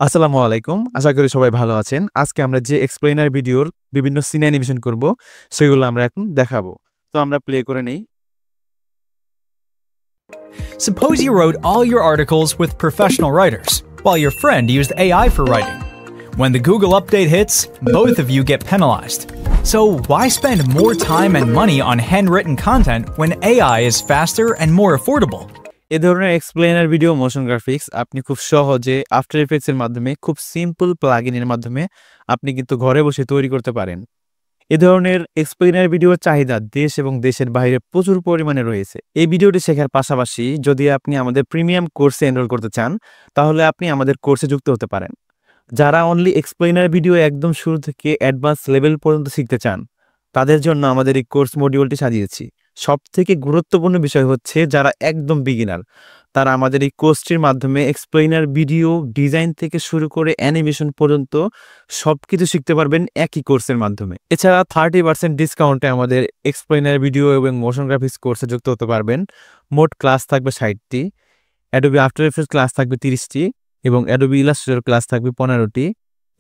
আসসালামু আলাইকুম। আশা করি সবাই ভালো আছেন। আজকে আমরা যে এক্সপ্লেইনার ভিডিওর বিভিন্ন সিন অ্যানিমেশন করব, সেগুলো আমরা এখন দেখাবো। তো আমরা প্লে করে নেই। Suppose you wrote all your articles with professional writers, while your friend used AI for writing. When the Google update hits, both of you get penalized. So why spend more time and money on handwritten content when AI is faster and more affordable? এ ধরনের explainer video motion graphics আপনি খুব সহজে after effects এর মাধ্যমে খুব simple প্লাগইনের মাধ্যমে আপনি কিন্তু ঘরে বসে তৈরি করতে পারেন। এ ধরনের এক্সপ্লেইনার ভিডিওর চাহিদা দেশ এবং দেশের বাইরে প্রচুর পরিমাণে রয়েছে। এই ভিডিওটি শেখার পাশাপাশি যদি আপনি আমাদের প্রিমিয়াম কোর্সে এনরোল করতে চান, তাহলে আপনি আমাদের কোর্সে যুক্ত হতে পারেন। যারা অনলি এক্সপ্লেইনার ভিডিও একদম শুরু থেকে অ্যাডভান্স লেভেল পর্যন্ত শিখতে চান, তাদের জন্য আমাদের এই কোর্স মডিউলটি সাজিয়েছি। সবথেকে গুরুত্বপূর্ণ বিষয় হচ্ছে যারা একদম বিগিনার, তারা আমাদের এই কোর্সটির মাধ্যমে এক্সপ্লেইনার ভিডিও ডিজাইন থেকে শুরু করে অ্যানিমেশন পর্যন্ত সবকিছু শিখতে পারবেন একই কোর্সের মাধ্যমে। এছাড়া 30% ডিসকাউন্টে আমাদের এক্সপ্লেইনার ভিডিও এবং মোশন গ্রাফিক্স কোর্সে যুক্ত হতে পারবেন। মোট ক্লাস থাকবে 60টি, অ্যাডোবি আফটার ইফেক্টস ক্লাস থাকবে 30টি, এবং অ্যাডোবি ইলাস্ট্রেটর ক্লাস থাকবে 15টি,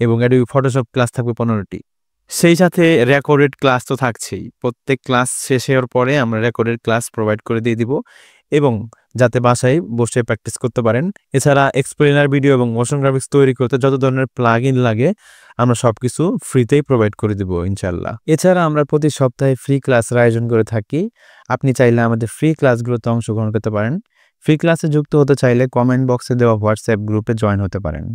এবং অ্যাডোবি ফটোশপ ক্লাস থাকবে 15টি। সেই সাথে রেকর্ডেড ক্লাস তো থাকছেই। প্রত্যেক ক্লাস শেষ হওয়ার পরে আমরা রেকর্ডেড ক্লাস প্রোভাইড করে দিয়ে দিব, এবং যাতে বাসায় বসে প্র্যাকটিস করতে পারেন। এছাড়া এক্সপ্লেইনার ভিডিও এবং মোশন গ্রাফিক্স তৈরি করতে যত ধরনের প্লাগইন লাগে আমরা সবকিছু ফ্রিতেই প্রোভাইড করে দিব ইনশাল্লাহ। এছাড়া আমরা প্রতি সপ্তাহে ফ্রি ক্লাসের আয়োজন করে থাকি। আপনি চাইলে আমাদের ফ্রি ক্লাসগুলোতে অংশগ্রহণ করতে পারেন। ফ্রি ক্লাসে যুক্ত হতে চাইলে কমেন্ট বক্সে দেওয়া হোয়াটসঅ্যাপ গ্রুপে জয়েন হতে পারেন।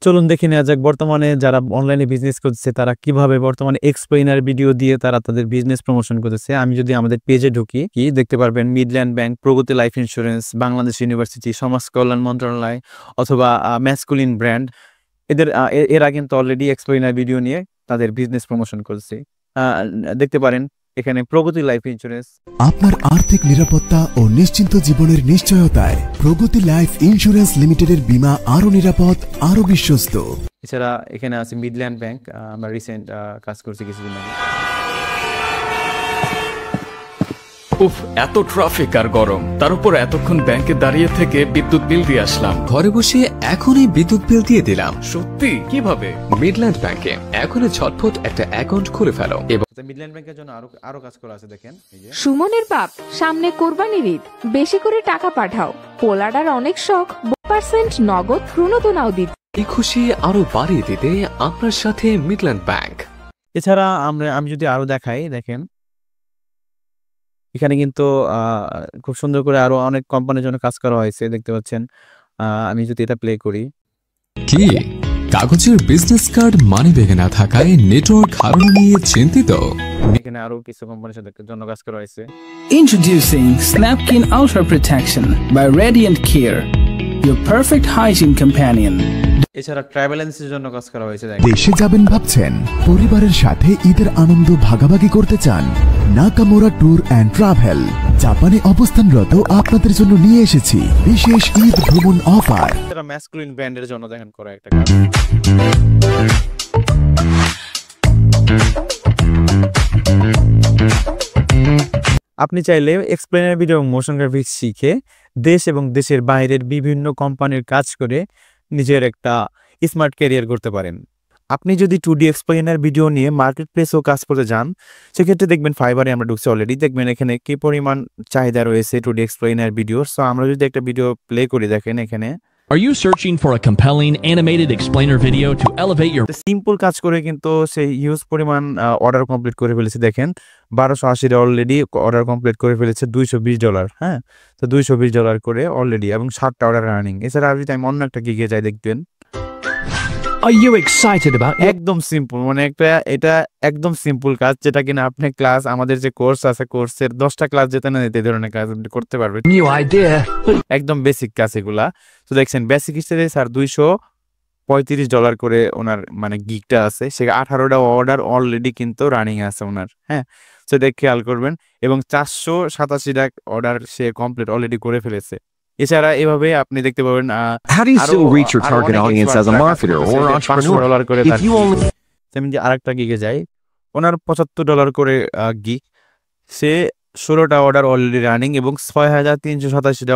চলুন দেখে নেওয়া যাক বর্তমানে যারা অনলাইনে বিজনেস করছে তারা কিভাবে বর্তমানে এক্সপ্লেইনার ভিডিও দিয়ে তারা তাদের বিজনেস প্রমোশন করতেছে। আমি যদি আমাদের পেজে ঢুকি, কি দেখতে পারবেন, মিডল্যান্ড ব্যাংক, প্রগতি লাইফ ইন্স্যুরেন্স, বাংলাদেশ ইউনিভার্সিটি, সমাজ কল্যাণ মন্ত্রণালয় অথবা ম্যাসকুলিন ব্র্যান্ড, এরা কিন্তু অলরেডি এক্সপ্লেইনার ভিডিও নিয়ে তাদের বিজনেস প্রমোশন করছে। দেখতে পারেন এখানে প্রগতি লাইফ ইন্স্যুরেন্স। আপনার আর্থিক নিরাপত্তা ও নিশ্চিন্ত জীবনের নিশ্চয়তায় প্রগতি লাইফ ইন্স্যুরেন্স লিমিটেডের বীমা আরো নিরাপদ, আরো বিশ্বস্ত। এছাড়া এখানে আছে মিডল্যান্ড ব্যাংক, আমরা রিসেন্ট কাজ করছি কিছুদিন আগে। উফ, এত ট্রাফিক আর গরম, তার উপর এতক্ষণ ব্যাংকে দাঁড়িয়ে থেকে বিদ্যুৎ বিল দিয়ে আসলাম। ঘরে বসে এখনই বিদ্যুৎ বিল দিয়ে দিলাম। সত্যি? কিভাবে? মিডল্যান্ড ব্যাংকে এখনই ঝটফট একটা অ্যাকাউন্ট খুলে ফেলো এবং মিডল্যান্ড ব্যাংকের জন্য আরো কাজ করা আছে, দেখেন। সুমনের বাপ, সামনে কোরবানির ঈদ, বেশি করে টাকা পাঠাও। পোলাডার অনেক শখ, 2% নগদ প্রণোদনাও দিতে। এই খুশি আরো বাড়িয়ে দিতে আপনার সাথে মিডল্যান্ড ব্যাংক। এছাড়া আমি যদি আরো দেখাই, দেখেন এখানে কিন্তু খুব সুন্দর করে আরো অনেক কোম্পানির জন্য কাজ করা হয়েছে, দেখতে পাচ্ছেন। আমি যদি এটা প্লে করি, কি কাগজের বিজনেস কার্ড মানি ব্যাগে না থাকায় নেটওয়ার্ক হারানো নিয়ে চিন্তিত? এখানে আরো কিছু কোম্পানির জন্য কাজ করা হয়েছে। Introducing Snapkin Ultra Protection by Radiant Care, your perfect hygiene companion. এছাড়া ট্রাভেল এজেন্সির জন্য কাজ করা হয়েছে। দেশে যাবেন ভাবছেন, পরিবারের সাথে ঈদের আনন্দ ভাগাভাগি করতে চান? নাকামোরা ট্যুর অ্যান্ড ট্রাভেল জাপানে অবস্থানরত আপনাদের জন্য নিয়ে এসেছি বিশেষ ঈদ ভ্রমণ অফার। এছাড়া ম্যাসকুলিন ব্র্যান্ডের জন্য দেখেন করা একটা কাজ। আপনি চাইলে এক্সপ্লেইনার ভিডিও এবং মোশন গ্রাফিক্স শিখে দেশ এবং দেশের বাইরের বিভিন্ন কোম্পানির কাজ করে নিজের একটা স্মার্ট ক্যারিয়ার করতে পারেন। আপনি যদি 2D এক্সপ্লেইনার ভিডিও নিয়ে মার্কেট প্লেসেও কাজ করতে যান, সেক্ষেত্রে দেখবেন ফাইবারে আমরা ঢুকছি অলরেডি, দেখবেন এখানে কি পরিমাণ চাহিদা রয়েছে 2D এক্সপ্লেইনার ভিডিও। সো আমরা যদি একটা ভিডিও প্লে করি, দেখেন এখানে। Are you searching for a compelling animated explainer video to elevate your simple কাজ করে কিন্তু সেই হিউজ পরিমাণ অর্ডার কমপ্লিট করে ফেলেছে। দেখেন 1280 অলরেডি অর্ডার কমপ্লিট করে ফেলেছে, $220। হ্যাঁ, তো $220 করে অলরেডি, এবং 7টা অর্ডার রানিং। এছাড়া যদি আমি অন্য একটা গিগে যাই, দেখবেন Are you excited about একদম সিম্পল, মানে এটা একদম সিম্পল কাজ, যেটা কিনা আপনি ক্লাস, আমাদের যে কোর্স আছে, কোর্সের 10টা ক্লাস যেতে না যেতে এই ধরনের কাজ আপনি করতে পারবেন। new idea? একদম বেসিক কাজ এগুলা। তো দেখছেন বেসিক হিসেবে স্যার $235 করে ওনার মানে গিগটা আছে, সে 18টা অর্ডার অলরেডি কিন্তু রানিং আছে ওনার। হ্যাঁ, তো দেখ খেয়াল করবেন, এবং 487টা অর্ডার সে কমপ্লিট অলরেডি করে ফেলেছে। এছাড়া এভাবে আপনি দেখতে পাবেন How do you still reach your target audience as a marketer or entrepreneur if you only যেমন যে আরেকটা গিগে যাই, ওনার $75 করে গিগ, সে 16টা অর্ডার অলরেডি রানিং এবং 6387টা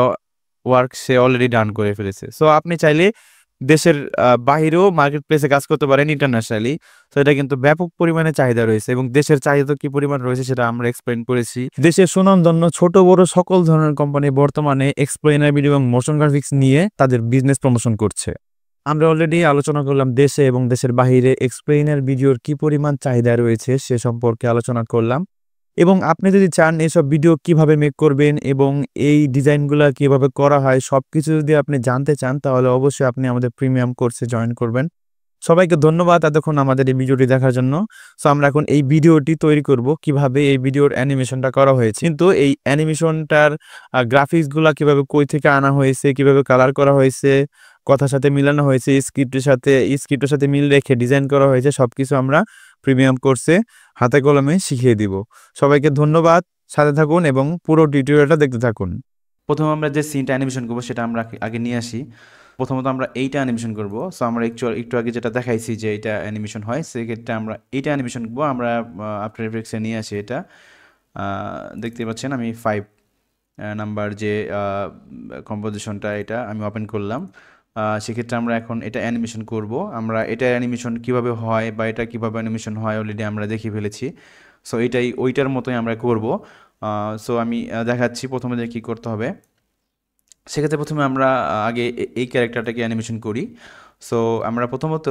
ওয়ার্ক সে অলরেডি ডান করে ফেলেছে। সো আপনি চাইলে দেশের বাহিরেও মার্কেট প্লেসে কাজ করতে পারেন ইন্টারন্যাশনালি। তো এটা কিন্তু ব্যাপক পরিমাণে চাহিদা রয়েছে এবং দেশের চাহিদা কি পরিমাণ রয়েছে সেটা আমরা এক্সপ্লেইন করেছি। দেশের সুনামধন্য ছোট বড় সকল ধরনের কোম্পানি বর্তমানে এক্সপ্লেইনার ভিডিও এবং মোশন গ্রাফিক্স নিয়ে তাদের বিজনেস প্রমোশন করছে। আমরা অলরেডি আলোচনা করলাম দেশে এবং দেশের বাহিরে এক্সপ্লেইনার ভিডিওর কি পরিমাণ চাহিদা রয়েছে সে সম্পর্কে আলোচনা করলাম। এবং আপনি যদি চান এসব ভিডিও কিভাবে মেক করবেন এবং এই ডিজাইনগুলো কিভাবে করা হয় সবকিছু যদি আপনি জানতে চান তাহলে অবশ্যই আপনি আমাদের প্রিমিয়াম কোর্সে জয়েন করবেন। সবাইকে ধন্যবাদ এতক্ষণ আমাদের এই ভিডিওটি দেখার জন্য। সো আমরা এখন এই ভিডিওটি তৈরি করব কিভাবে এই ভিডিওর অ্যানিমেশনটা করা হয়েছে, কিন্তু এই অ্যানিমেশনটার গ্রাফিক্সগুলো কিভাবে কই থেকে আনা হয়েছে, কিভাবে কালার করা হয়েছে, কথার সাথে মিলানো হয়েছে, স্ক্রিপ্টের সাথে মিল রেখে ডিজাইন করা হয়েছে, সবকিছু আমরা প্রিমিয়াম কোর্সে হাতে কলমে শিখিয়ে দিব। সবাইকে ধন্যবাদ, সাথে থাকুন এবং পুরো টিউটোরিয়ালটা দেখতে থাকুন। প্রথমে আমরা যে সিনটা অ্যানিমেশন করবো সেটা আমরা আগে নিয়ে আসি। প্রথমত আমরা এইটা অ্যানিমেশন করব। সো আমরা একটু আগে যেটা দেখাইছি যে এইটা অ্যানিমেশন হয়, সেক্ষেত্রে আমরা এইটা অ্যানিমেশন করবো। আমরা আফটার এফেক্টসে নিয়ে আসি এটা। দেখতে পাচ্ছেন আমি 5 নাম্বার যে কম্পোজিশনটা এটা আমি ওপেন করলাম। সেক্ষেত্রে আমরা এখন এটা অ্যানিমেশন করব। আমরা এটা অ্যানিমেশন কিভাবে হয় বা এটা কিভাবে অ্যানিমেশন হয় অলরেডি আমরা দেখে ফেলেছি। সো এটাই ওইটার মতোই আমরা করব। সো আমি দেখাচ্ছি প্রথমে যে কী করতে হবে। সেক্ষেত্রে প্রথমে আমরা আগে এই ক্যারেক্টারটাকে অ্যানিমেশন করি। সো আমরা প্রথমত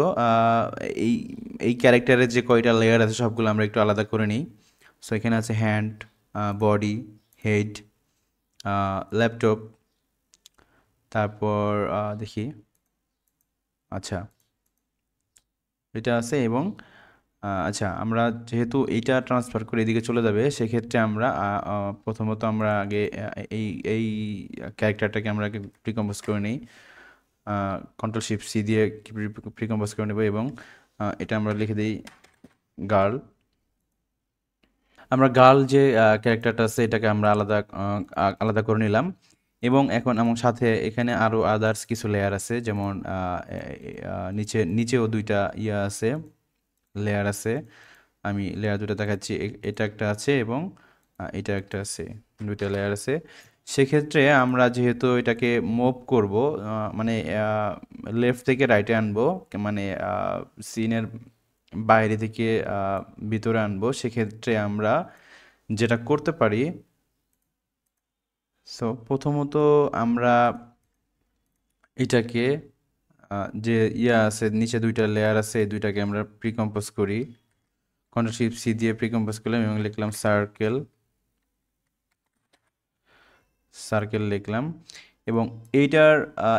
এই ক্যারেক্টারের যে কয়টা লেয়ার আছে সবগুলো আমরা একটু আলাদা করে নিই। সো এখানে আছে হ্যান্ড, বডি, হেড, ল্যাপটপ, তারপর দেখি, আচ্ছা এটা আছে এবং আচ্ছা আমরা যেহেতু এইটা ট্রান্সফার করে এদিকে চলে যাবে সেক্ষেত্রে আমরা প্রথমত আমরা আগে এই ক্যারেক্টারটাকে আমরা আগে প্রিকম্পোজ করে নিই। Ctrl+Shift+C দিয়ে প্রিকম্পোজ করে নেব এবং এটা আমরা লিখে দিই গার্ল। আমরা গার্ল যে ক্যারেক্টারটা আছে এটাকে আমরা আলাদা করে নিলাম এবং এখন আমার সাথে এখানে আরও আদার্স কিছু লেয়ার আছে, যেমন নিচেও দুইটা আছে, লেয়ার আছে। আমি লেয়ার দুটো দেখাচ্ছি, এটা একটা আছে এবং এটা একটা আছে, দুইটা লেয়ার আছে। সেক্ষেত্রে আমরা যেহেতু এটাকে মুভ করব, মানে লেফট থেকে রাইটে আনবো, মানে সিনের বাইরে থেকে ভিতরে আনবো, সেক্ষেত্রে আমরা যেটা করতে পারি, সো প্রথমত আমরা এটাকে যে আছে নিচে দুইটা লেয়ার আছে এই দুইটাকে আমরা প্রিকম্পোজ করি। Ctrl+Shift+C দিয়ে প্রিকম্পোজ করলাম এবং লিখলাম সার্কেল লিখলাম এবং এইটার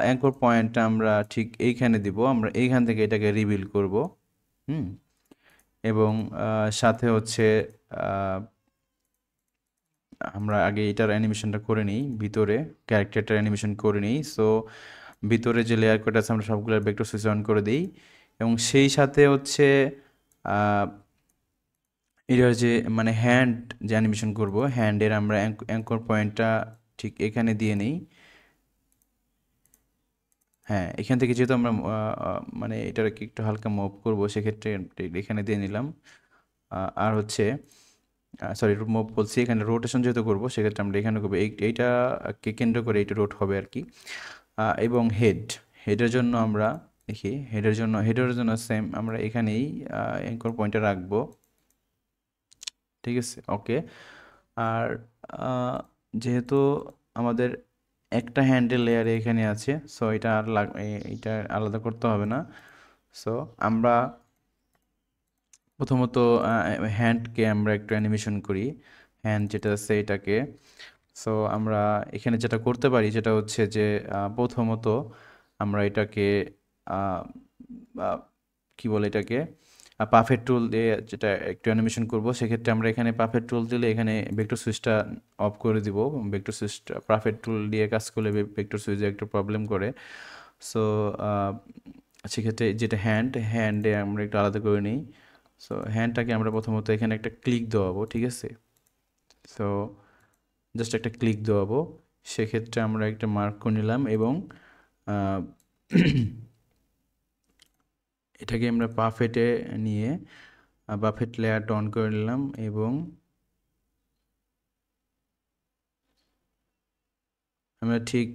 অ্যাঙ্কর পয়েন্টটা আমরা ঠিক এইখানে দিব। আমরা এইখান থেকে এটাকে রিভিল করব। এবং সাথে হচ্ছে আমরা আগে এটার অ্যানিমেশনটা করে নিই, ভিতরে ক্যারেক্টারটার অ্যানিমেশন করে নিই। সো ভিতরে যে লেয়ার কয়টা আছে আমরা সবগুলোর ভেক্টর সুইচ অন করে দিই এবং সেই সাথে হচ্ছে এটার যে মানে হ্যান্ড যে অ্যানিমেশন করব, হ্যান্ডের আমরা অ্যাঙ্কর পয়েন্টটা ঠিক এখানে দিয়ে নিই। হ্যাঁ, এখান থেকে যেহেতু আমরা মানে এটাকে একটু হালকা মুভ করব সেক্ষেত্রে এখানে দিয়ে নিলাম। আর হচ্ছে সরি মুভ বলছি, এখানে রোটেশন যেহেতু করবো সেক্ষেত্রে আমরা এখানে করবো, এইটাকে কেন্দ্র করে এইটা রোট হবে আর কি। এবং হেডের জন্য আমরা দেখি, হেডের জন্য সেম আমরা এখানেই অ্যাঙ্কর পয়েন্টটা রাখবো, ঠিক আছে, ওকে। আর যেহেতু আমাদের একটা হ্যান্ডেল লেয়ার এখানে আছে, সো এটা আলাদা করতে হবে না। সো আমরা প্রথমত হ্যান্ডকে আমরা একটু অ্যানিমেশন করি, হ্যান্ড যেটা আছে এটাকে। সো আমরা এখানে যেটা করতে পারি যেটা হচ্ছে যে প্রথমত আমরা এটাকে কি বলে এটাকে পাফেট টুল দিয়ে যেটা একটু অ্যানিমেশন করব, সেক্ষেত্রে আমরা এখানে পাফেট টুল দিলে এখানে ভেক্টর সুইচটা অফ করে দিব। ভেক্টর সুইচটা পাফেট টুল দিয়ে কাজ করলে ভেক্টর সুইচে একটু প্রবলেম করে। সো সেক্ষেত্রে যেটা হ্যান্ডে আমরা একটু আলাদা করে নিই। সো হ্যান্ডটাকে আমরা প্রথমত এখানে একটা ক্লিক দেওয়াবো, ঠিক আছে। সো জাস্ট একটা ক্লিক দেওয়াবো, সেক্ষেত্রে আমরা একটা মার্ক করে নিলাম এবং এটাকে আমরা পাফেটে নিয়ে পাফেট লেয়ারটা অন করে নিলাম এবং আমরা ঠিক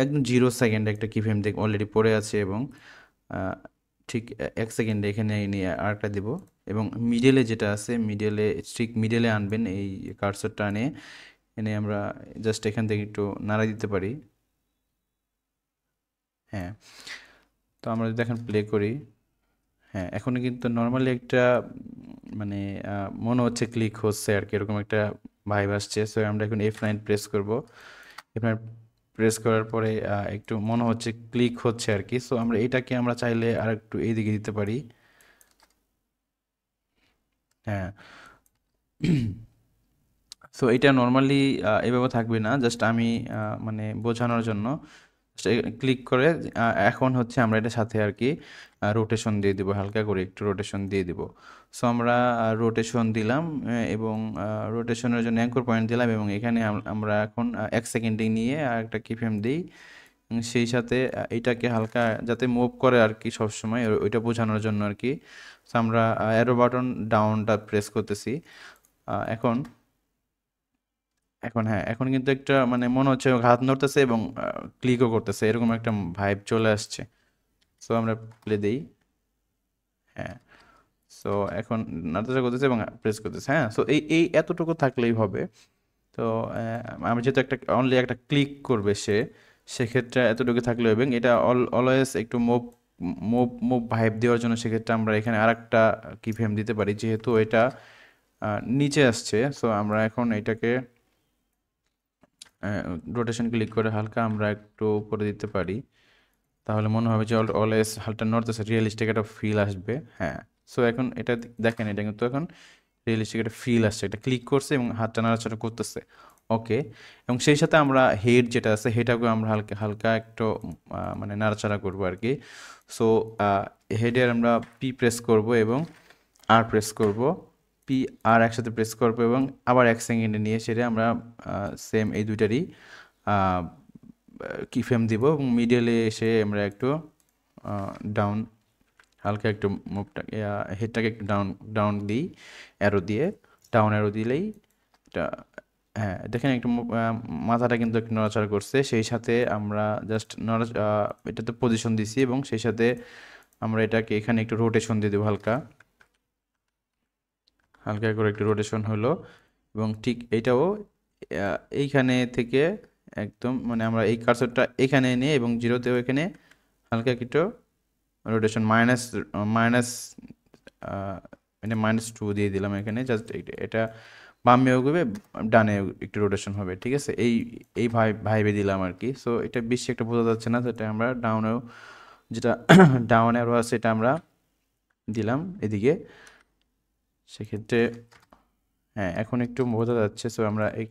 একদম 0 সেকেন্ডে একটা কি ফ্রেম দেখ অলরেডি পড়ে আছে এবং ঠিক 1 সেকেন্ডে এখানে নিয়ে আরেকটা দিব এবং মিডলে যেটা আছে ঠিক মিডলে আনবেন এই কার্সরটা এনে আমরা জাস্ট এখান থেকে একটু নাড়া দিতে পারি। হ্যাঁ, তো আমরা যদি এখন প্লে করি, হ্যাঁ এখন কিন্তু নর্মালি একটা মানে মনে হচ্ছে ক্লিক হচ্ছে আর কি, এরকম একটা ভাইব আসছে। সো আমরা এখন F9 প্রেস করব। F9 প্রেস করার পরে একটু মনে হচ্ছে ক্লিক হচ্ছে আর কি। সো আমরা এটাকে আমরা চাইলে আর একটু এইদিকে দিতে পারি। হ্যাঁ, সো এটা নর্মালি এভাবে থাকবে না, জাস্ট আমি মানে বোঝানোর জন্য ক্লিক করে এখন হচ্ছে আমরা এটার সাথে আর কি রোটেশন দিয়ে দিব, হালকা করে একটু রোটেশন দিয়ে দিব। সো আমরা রোটেশন দিলাম এবং রোটেশনের জন্য অ্যাঙ্কর পয়েন্ট দিলাম এবং এখানে আমরা এখন 1 সেকেন্ডে নিয়ে আর একটা কি ফ্রেম দিই, সেই সাথে এটাকে হালকা যাতে মুভ করে আর কি সবসময়, ওইটা বোঝানোর জন্য আর কি। সো আমরা অ্যারো বাটন ডাউনটা প্রেস করতেছি এখন হ্যাঁ, এখন কিন্তু একটা মানে মনে হচ্ছে হাত নড়তেছে এবং ক্লিকও করতেছে, এরকম একটা ভাইব চলে আসছে। সো আমরা প্লে দেই। হ্যাঁ, সো এখন নাড়াচাড়া করতেছে এবং প্রেস করতেছে। হ্যাঁ, সো এই এতটুকু থাকলেই হবে। তো আমি যেহেতু অনলি একটা ক্লিক করবে সেক্ষেত্রে এতটুকু থাকলে এবং এটা অলওয়েজ একটু মুভ ভাইব দেওয়ার জন্য সেক্ষেত্রে আমরা এখানে আরেকটা কি ফ্রেম দিতে পারি, যেহেতু এটা নিচে আসছে। সো আমরা এখন এটাকে রোটেশন ক্লিক করে হালকা আমরা একটু উপরে দিতে পারি, তাহলে মনে হবে যে অলওয়েজ হালকা নড়তেছে, রিয়েলিস্টিক একটা ফিল আসবে। হ্যাঁ, সো এখন এটা দেখেন, এটা কিন্তু এখন রিয়েলিস্টিক একটা ফিল আসছে, এটা ক্লিক করছে এবং হাতটা নাড়াচাড়া করতেছে। ওকে, এবং সেই সাথে আমরা হেড যেটা আছে হেডটাকেও আমরা হালকা একটু মানে নাড়াচাড়া করবো আর কি। সো হেডের আমরা পি প্রেস করব এবং আর প্রেস করব, পি আর একসাথে প্রেস করবো এবং আবার 1 সেকেন্ডে নিয়ে সেটা আমরা সেম এই দুইটারই কি ফ্রেম দিব এবং মিডলে এসে আমরা একটু ডাউন হালকা একটু মুভটাকে হেডটাকে একটু ডাউন দিই অ্যারো দিয়ে, ডাউন অ্যারো দিলেই এটা হ্যাঁ দেখেন একটু মাথাটা কিন্তু একটু নড়াচড়া করছে। সেই সাথে আমরা জাস্ট এটাতে পজিশন দিছি এবং সেই সাথে আমরা এটাকে এখানে একটু রোটেশন দিয়ে দেবো, হালকা করে একটু রোটেশন হলো এবং ঠিক এইটাও এইখানে থেকে একদম মানে আমরা এই কার্সরটা এখানে নিয়ে এবং জিরোতেও এখানে হালকা একটু রোটেশন -2 দিয়ে দিলাম এখানে, জাস্ট এটা বামেও ঘুরবে ডানে একটু রোটেশন হবে, ঠিক আছে। এই ভাইবে দিলাম আর কি। সো এটা বেশি একটা বোঝা যাচ্ছে না, সেটা আমরা ডাউনেও যেটা ডাউন অ্যারো আছে এটা আমরা দিলাম এদিকে, সেক্ষেত্রে হ্যাঁ এখন একটু বোঝা যাচ্ছে। সো আমরা এই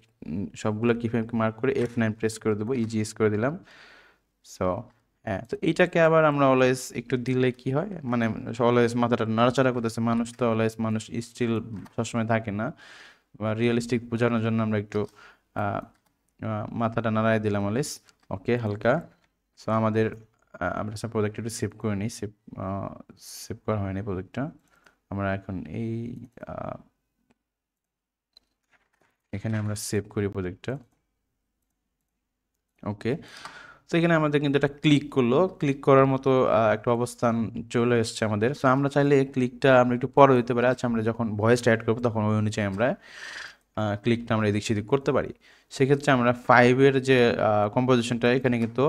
সবগুলো কিফ্রেমকে মার্ক করে F9 প্রেস করে দেবো, ইজিএস করে দিলাম। সো হ্যাঁ, তো এইটাকে আবার আমরা অলওয়েজ একটু দিলে কি হয়, মানে অলওয়েজ মাথাটা নাড়াচাড়া করতেছে, মানুষ তো অলওয়েজ মানুষ স্টিল সবসময় থাকে না, বা রিয়েলিস্টিক বোঝানোর জন্য আমরা একটু মাথাটা নাড়াই দিলাম অলওয়েজ। ওকে, হালকা। সো আমাদের আমরা সব প্রোজেক্ট একটু সেভ করে নিই, সেভ করা হয়নি প্রোজেক্টটা। আমরা এখন এখানে আমরা সেভ করি প্রোজেক্টটা। ওকে, তো এখানে আমাদের কিন্তু এটা ক্লিক করার মতো একটা অবস্থান চলে এসছে আমাদের। সো আমরা চাইলে ক্লিকটা আমরা একটু পরে দিতে পারি। আচ্ছা, আমরা যখন ভয়েসটা অ্যাড করবো তখন ওই অনুযায়ী আমরা ক্লিকটা আমরা এদিক সেদিক করতে পারি। সেক্ষেত্রে আমরা 5-এর যে কম্পোজিশনটা এখানে কিন্তু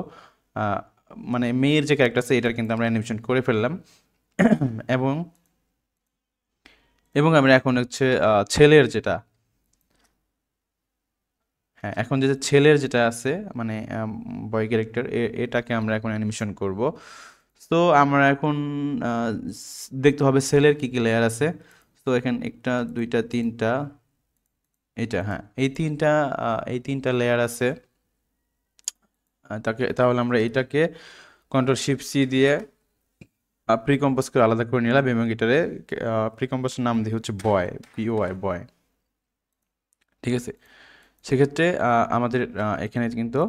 মানে মেয়ের যে ক্যারেক্টার আছে এটার কিন্তু আমরা অ্যানিমেশন করে ফেললাম এবং আমরা এখন হচ্ছে ছেলের যেটা হ্যাঁ এখন ছেলের যেটা আছে মানে বয় ক্যারেক্টার এটাকে আমরা এখন অ্যানিমেশন করব। তো আমরা এখন দেখতে হবে ছেলের কি কি লেয়ার আছে। তো এখানে 1টা 2টা 3টা এটা হ্যাঁ এই তিনটা লেয়ার আছে। তাহলে আমরা এটাকে Ctrl+Shift+C দিয়ে প্রিকম্পোজ করে আলাদা করে নিলাম এবং এটারে প্রিকম্পোজের নাম দিয়ে হচ্ছে বয়, POY বয়, ঠিক আছে। সেক্ষেত্রে আমাদের এখানে কিন্তু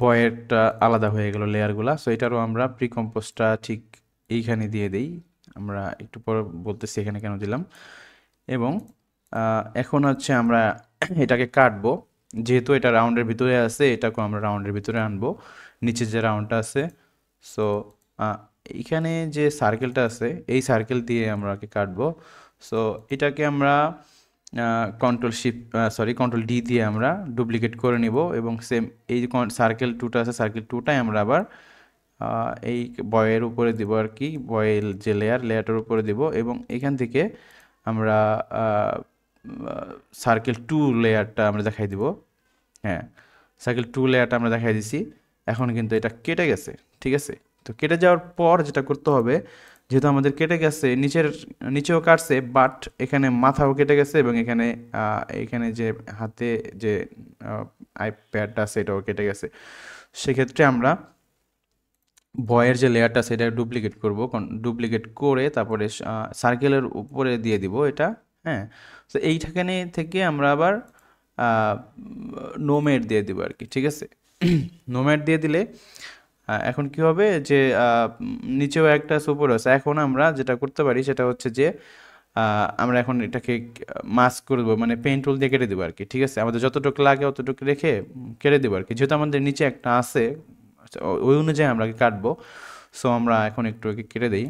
বয়েরটা আলাদা হয়ে গেল লেয়ারগুলা। সো এটারও আমরা প্রিকম্পোজটা ঠিক এইখানে দিয়ে দেই, আমরা একটু পরে বলতেছি এখানে কেন দিলাম। এবং এখন হচ্ছে আমরা এটাকে কাটবো যেহেতু এটা রাউন্ডের ভিতরে আছে এটাকে আমরা রাউন্ডের ভিতরে আনবো, নিচে যে রাউন্ডটা আছে। সো এখানে যে সার্কেলটা আছে এই সার্কেল দিয়ে আমরা কাটবো। সো এটাকে আমরা কন্ট্রোল ডি দিয়ে আমরা ডুপ্লিকেট করে নিব এবং সেম এই যে সার্কেল 2টা আছে সার্কেল 2টাই আমরা আবার এই বয়ের উপরে দিব আর কি, বয়ের যে লেয়ারটার উপরে দিব এবং এখান থেকে আমরা সার্কেল 2 লেয়ারটা আমরা দেখাই দিব। হ্যাঁ, সার্কেল 2 লেয়ারটা আমরা দেখাই দিছি। এখন কিন্তু এটা কেটে গেছে, ঠিক আছে। তো কেটে যাওয়ার পর যেটা করতে হবে, যেহেতু আমাদের কেটে গেছে নিচেও কাটছে, বাট এখানে মাথাও কেটে গেছে এবং এখানে যে হাতে যে আইপ্যাডটা আছে এটাও কেটে গেছে। সেক্ষেত্রে আমরা বয়ের যে লেয়ারটা সেটা ডুপ্লিকেট করব, ডুপ্লিকেট করে তারপরে সার্কেলের উপরে দিয়ে দিব এটা। হ্যাঁ, তো এইখানে থেকে আমরা আবার নোমেড দিয়ে দিব আর কি, ঠিক আছে। নোমেড দিয়ে দিলে এখন কি হবে যে নিচেও একটা সুপার আছে। এখন আমরা যেটা করতে পারি সেটা হচ্ছে যে আমরা এখন এটাকে মাস্ক করবো, মানে পেইন্ট টুল দিয়ে কেটে দেবো আর কি, ঠিক আছে। আমাদের যতটুকু লাগে অতটুকু রেখে কেটে দেবো আর কি, যেহেতু আমাদের নিচে একটা আছে ওই অনুযায়ী আমরা কাটবো। সো আমরা এখন একটু কেটে দিই।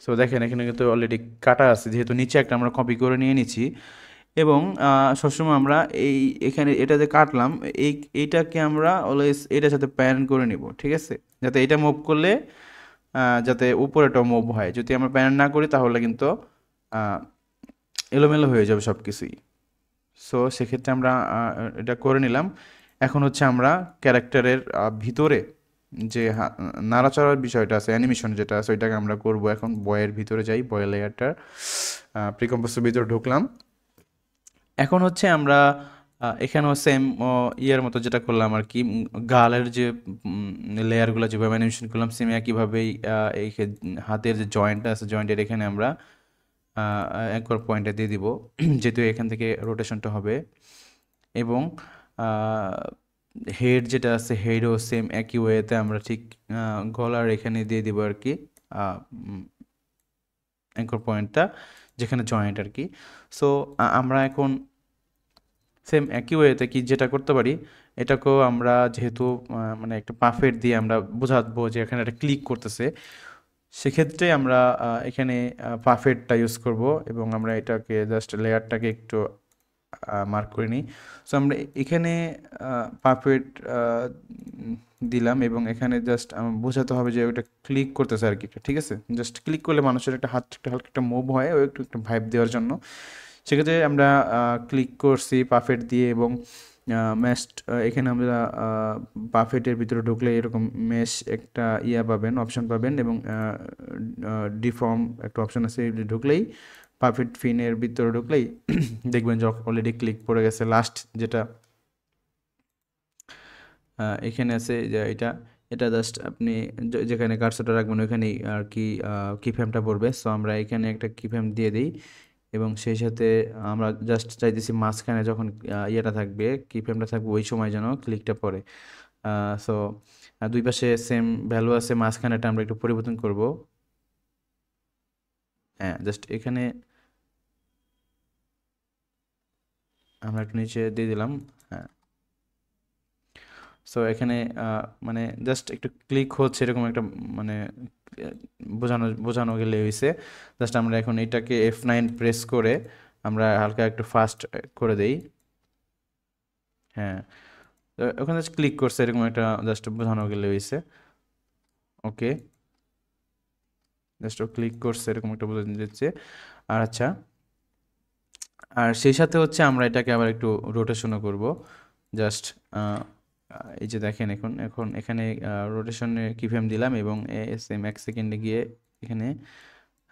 সো দেখেন এখানে কিন্তু অলরেডি কাটা আছে, যেহেতু নিচে একটা আমরা কপি করে নিয়ে নিচ্ছি। এবং সবসময় আমরা এখানে এটা যে কাটলাম এইটাকে আমরা অলওয়েজ এটার সাথে প্যান করে নিব, ঠিক আছে, যাতে এটা মুভ করলে যাতে উপরেটাও মুভ হয়। যদি আমরা প্যান না করি তাহলে কিন্তু এলোমেলো হয়ে যাবে সব কিছুই। সো সেক্ষেত্রে আমরা এটা করে নিলাম। এখন হচ্ছে আমরা ক্যারেক্টারের ভিতরে যে নাড়াচাড়ার বিষয়টা আছে, অ্যানিমেশন যেটা আছে ওইটাকে আমরা করব। এখন বয়ের ভিতরে যাই, বয়ের লেয়ারটার প্রিকম্পোজের ভিতরে ঢুকলাম। এখন হচ্ছে আমরা এখানেও সেম ইয়ের মতো যেটা করলাম আর কি, গালের যে লেয়ারগুলো যেভাবে অ্যানিমেশন করলাম সেম একইভাবেই এই হাতের যে জয়েন্টটা আছে জয়েন্টের এখানে আমরা অ্যাঙ্কর পয়েন্টে দিয়ে দিব, যেহেতু এখান থেকে রোটেশনটা হবে। এবং হেড যেটা আছে হেডও সেম একই ওয়েতে আমরা ঠিক গলার এখানে দিয়ে দিব আর কি, অ্যাঙ্কর পয়েন্টটা যেখানে জয়েন্ট আর কি। সো আমরা এখন সেম একই ওয়েতে কি যেটা করতে পারি, এটাকেও আমরা যেহেতু মানে একটা পাফেট দিয়ে আমরা বোঝাবো যে এখানে একটা ক্লিক করতেছে, সেক্ষেত্রে আমরা এখানে পাফেটটা ইউজ করব এবং আমরা এটাকে জাস্ট লেয়ারটাকে একটু মার্ক করে নিই। সো আমরা এখানে পাফেট দিলাম এবং এখানে জাস্ট বোঝাতে হবে যে ওটা ক্লিক করতেছে আর কি, ঠিক আছে। জাস্ট ক্লিক করলে মানুষের একটা হাত একটা হালকা একটা মুভ হয়, ওই একটু ভাইব দেওয়ার জন্য। সেক্ষেত্রে আমরা ক্লিক করছি পাফেট দিয়ে এবং মেশড এখানে আমরা পাফেটের ভিতরে ঢুকলে এরকম মেশ একটা পাবেন, অপশন পাবেন এবং ডিফর্ম একটা অপশন আছে, ঢুকলেই পারফেক্ট ফিনের ভিতরে ঢুকলেই দেখবেন যে অলরেডি ক্লিক পড়ে গেছে। লাস্ট যেটা এখানে আছে যে এটা জাস্ট আপনি যেখানে কার্সরটা রাখবেন ওইখানেই আর কি কিফ্রেমটা পড়বে। সো আমরা এখানে একটা কিফ্রেম দিয়ে দিই এবং সেই সাথে আমরা জাস্ট চাইতেছি মাঝখানে যখন ইয়েটা থাকবে কিফ্রেমটা থাকবে ওই সময় যেন ক্লিকটা পড়ে। সো দুই পাশে সেম ভ্যালু আছে, মাঝখানেটা আমরা একটু পরিবর্তন করব। হ্যাঁ, জাস্ট এখানে আমরা একটু নিচে দিয়ে দিলাম। হ্যাঁ, সো এখানে মানে জাস্ট একটু ক্লিক হচ্ছে এরকম একটা মানে বোঝানো গেলে হয়েছে। জাস্ট আমরা এখন এটাকে F9 প্রেস করে আমরা হালকা একটু ফাস্ট করে দেই। হ্যাঁ, ওখানে জাস্ট ক্লিক করছে এরকম একটা জাস্ট বোঝানো গেলে হয়েছে। ওকে, জাস্ট ক্লিক করছে এরকম একটা বোঝানো দিচ্ছে। আর আচ্ছা, আর সেই সাথে হচ্ছে আমরা এটাকে আবার একটু রোটেশনও করব। জাস্ট এই যে দেখেন এখন এখানে রোটেশনে কিফ্রেম দিলাম এবং সেম 1 সেকেন্ডে গিয়ে এখানে।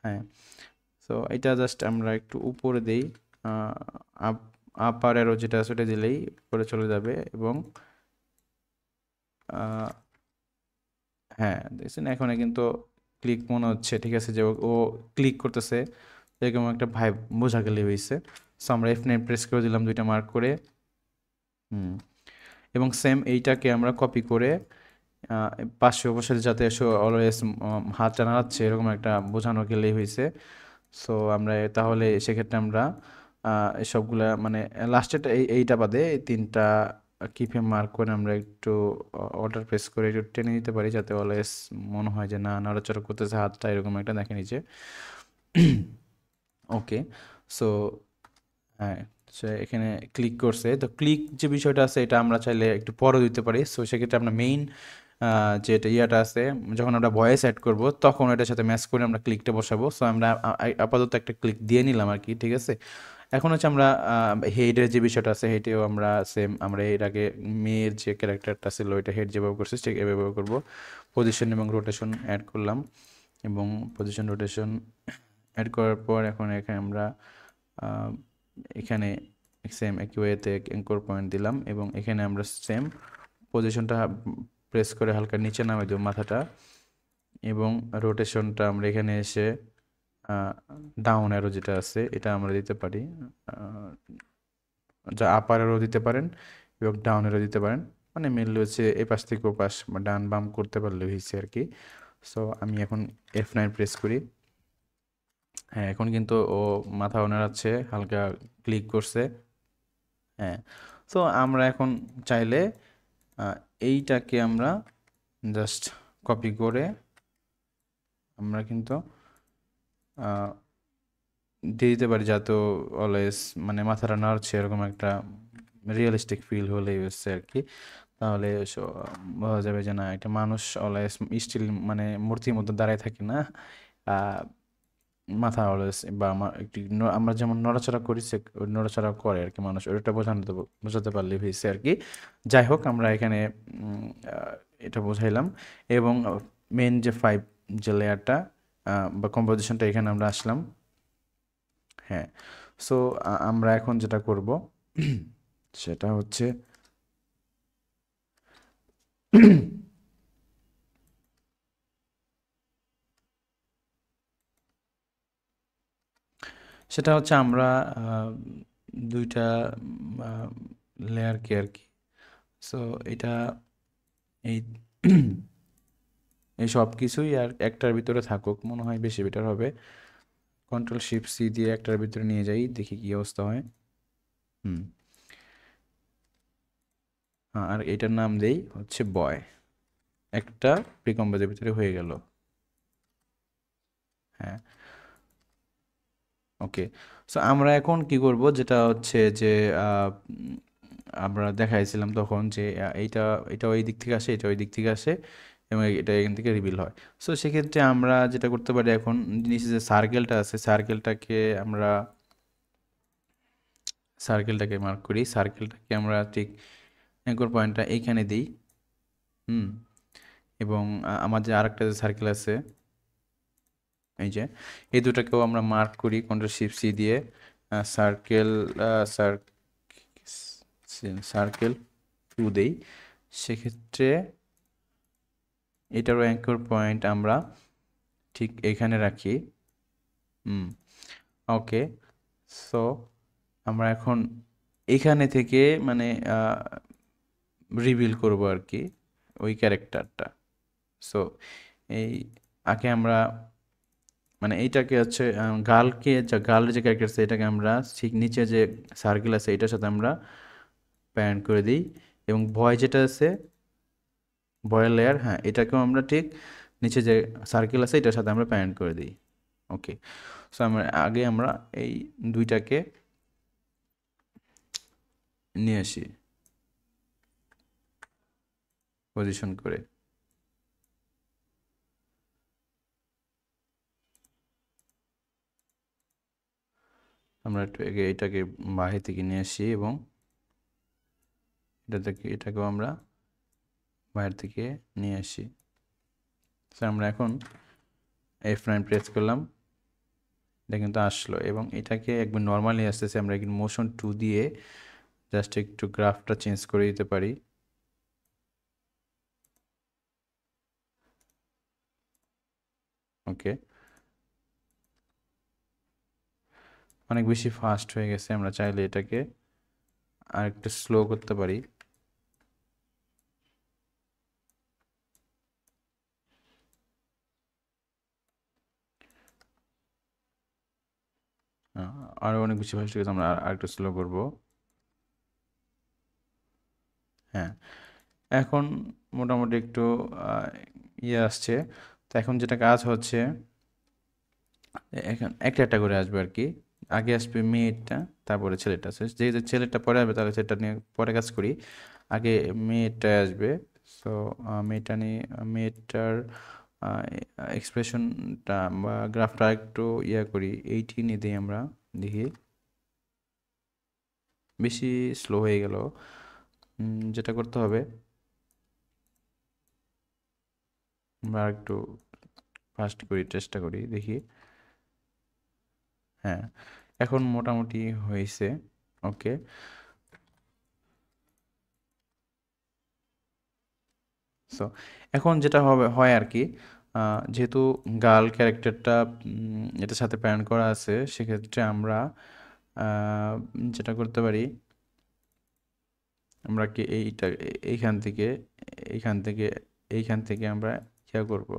হ্যাঁ, সো এটা জাস্ট আমরা একটু উপরে দেই, আপার অ্যারো যেটা সেটা দিলেই উপরে চলে যাবে এবং হ্যাঁ দেখছেন এখানে কিন্তু ক্লিক মনে হচ্ছে, ঠিক আছে, যে ও ক্লিক করতেছে এরকম একটা ভাইব বোঝা গেলে হয়েছে। সো আমরা F9 প্রেস করে দিলাম দুইটা মার্ক করে। এবং সেম এইটাকে আমরা কপি করে পাশে বসে যাতে অলওয়েজ হাতটা নাড়াচ্ছে এরকম একটা বোঝানো গেলেই হয়েছে। সো আমরা তাহলে সেক্ষেত্রে আমরা সবগুলা মানে লাস্টেরটা এইটা বাদে এই 3টা কিপে মার্ক করে আমরা একটু অর্ডার প্রেস করে একটু টেনে নিতে পারি, যাতে অলওয়েজ মনে হয় যে না নড়াচড়া করতেছে হাতটা, এরকম একটা দেখে নিচে। ওকে, সো হ্যাঁ, সে এখানে ক্লিক করছে। তো ক্লিক যে বিষয়টা আছে এটা আমরা চাইলে একটু পরে দিতে পারি। সো সেক্ষেত্রে আমরা মেইন যেটা ইয়াটা আছে, যখন আমরা ভয়েস অ্যাড করব তখন এটার সাথে ম্যাচ করে আমরা ক্লিকটা বসাবো। সো আমরা আপাতত একটা ক্লিক দিয়ে নিলাম আর কি, ঠিক আছে। এখন হচ্ছে আমরা হেডের যে বিষয়টা আছে হেডেও আমরা সেম, আমরা এর আগে মেয়ের যে ক্যারেক্টারটা ছিল ওইটা হেড যেভাবে করছি ঠিক এভাবে করবো। পজিশন এবং রোটেশন অ্যাড করলাম, এবং পজিশন রোটেশন অ্যাড করার পর এখন এখানে আমরা এখানে সেম একই ওয়েতে অ্যাঙ্কর পয়েন্ট দিলাম, এবং এখানে আমরা সেম পজিশনটা প্রেস করে হালকা নিচে নামে দেব মাথাটা, এবং রোটেশনটা আমরা এখানে এসে ডাউন অ্যারো যেটা আছে এটা আমরা দিতে পারি, যা আপার অ্যারো দিতে পারেন এবং ডাউন অ্যারো দিতে পারেন, মানে মেনলি হচ্ছে এ পাশ থেকে ও পাশ ডান বাম করতে পারলে হয়েছে আর কি। সো আমি এখন F9 প্রেস করি। হ্যাঁ, এখন কিন্তু ও মাথা নাড়াচ্ছে, হালকা ক্লিক করছে। হ্যাঁ, সো আমরা এখন চাইলে এইটাকে আমরা জাস্ট কপি করে আমরা কিন্তু দিয়ে দিতে পারি, যাতে অলওয়েজ মানে মাথাটা নাড়ছে এরকম একটা রিয়েলিস্টিক ফিল হলেই হচ্ছে আর কি। তাহলে বোঝা যাবে যে না একটা মানুষ অলওয়েজ স্টিল মানে মূর্তির মধ্যে দাঁড়ায় থাকে না, মাথা অলওয়েজ বা একটু আমরা যেমন নড়াচড়া করি সে নড়াচড়া করে আর কি মানুষ, ওটা বোঝাতে পারলে হয়েছে আর কি। যাই হোক, আমরা এখানে এটা বোঝাইলাম, এবং মেন যে 5 যে লেয়ারটা বা কম্পোজিশনটা এখানে আমরা আসলাম। হ্যাঁ, সো আমরা এখন যেটা করব সেটা হচ্ছে সেটা হচ্ছে আমরা 2টা লেয়ারকে আর কি, সো এটা এই এই সব কিছুই আর একটার ভিতরে থাকুক মনে হয় বেশি বেটার হবে। Ctrl+Shift+C দিয়ে একটার ভিতরে নিয়ে যাই, দেখি কি অবস্থা হয়। আর এটার নাম দেই হচ্ছে বয়, একটা প্রিকম্পোজের ভিতরে হয়ে গেল। হ্যাঁ, ওকে, সো আমরা এখন কি করব, যেটা হচ্ছে যে আমরা দেখাইছিলাম তখন যে এটা ওই দিক থেকে আসে, এটা ওই দিক থেকে আসে, এবং এটা এখান থেকে রিভিল হয়। সো সেক্ষেত্রে আমরা যেটা করতে পারি, এখন নিচে যে সার্কেলটা আছে সার্কেলটাকে মার্ক করি, সার্কেলটাকে আমরা ঠিক অ্যাঙ্কর পয়েন্টটা এইখানে দিই। এবং আমার যে আরেকটা যে সার্কেল আছে এই যে এই দুটাকেও আমরা মার্ক করি Ctrl+Shift+C দিয়ে, সার্কেল 2 দেই। সেক্ষেত্রে এটারও অ্যাঙ্কর পয়েন্ট আমরা ঠিক এখানে রাখি। ওকে, সো আমরা এখন এখানে থেকে মানে রিভিল করব আর কি ওই ক্যারেক্টারটা। সো এই আগে আমরা মানে এইটাকে হচ্ছে গালের যে ক্যারেক্টার আছে এটাকে আমরা ঠিক নিচে যে সার্কেল আছে এটার সাথে আমরা প্যারেন্ট করে দিই, এবং ভয় যেটা আছে ভয়ের লেয়ার, হ্যাঁ এটাকেও আমরা ঠিক নিচে যে সার্কেল আছে এটার সাথে আমরা প্যারেন্ট করে দিই। ওকে, সো আমরা এই দুইটাকে নিয়ে আসি পজিশন করে। আমরা একটু এটাকে বাহির থেকে নিয়ে আসি, এবং এটাকেও আমরা বাইরে থেকে নিয়ে আসি। আমরা এখন F9 প্রেস করলাম, এটা কিন্তু আসলো, এবং এটাকে একবার নর্মালি আসতেছে। আমরা একটু মোশন 2 দিয়ে জাস্ট একটু গ্রাফটা চেঞ্জ করে দিতে পারি। ওকে, অনেক বেশি ফাস্ট হয়ে গেছে, আমরা চাইলে এটাকে আর একটু স্লো করতে পারি। আরো অনেক বেশি ফাস্ট হয়ে গেছে, আমরা আরেকটু স্লো করব। হ্যাঁ, এখন মোটামুটি একটু ইয়ে আসছে। তো এখন যেটা কাজ হচ্ছে, এখন একটা একটা করে আসবে আর কি। আগে আসবে মেয়েটা, তারপরে ছেলেটা। যে ছেলেটা পরে আসবে তাহলে সেটা নিয়ে পরে কাজ করি। আগে মেয়েটা আসবে। সো মেয়েটার এক্সপ্রেশনটা বা গ্রাফটা একটু ইয়া করি, 18 দিই আমরা, দেখি বেশি স্লো হয়ে গেল। যেটা করতে হবে, আমরা একটু ফাস্ট করি, চেষ্টা করি, দেখি। হ্যাঁ, এখন মোটামুটি হয়েছে। ওকে, সো এখন যেটা হয় আর কি, যেহেতু গার্ল ক্যারেক্টারটা এটার সাথে প্যারেন্ট করা আছে, সেক্ষেত্রে আমরা যেটা করতে পারি, আমরা কি এইখান থেকে এইখান থেকে এইখান থেকে আমরা ইয়া করব,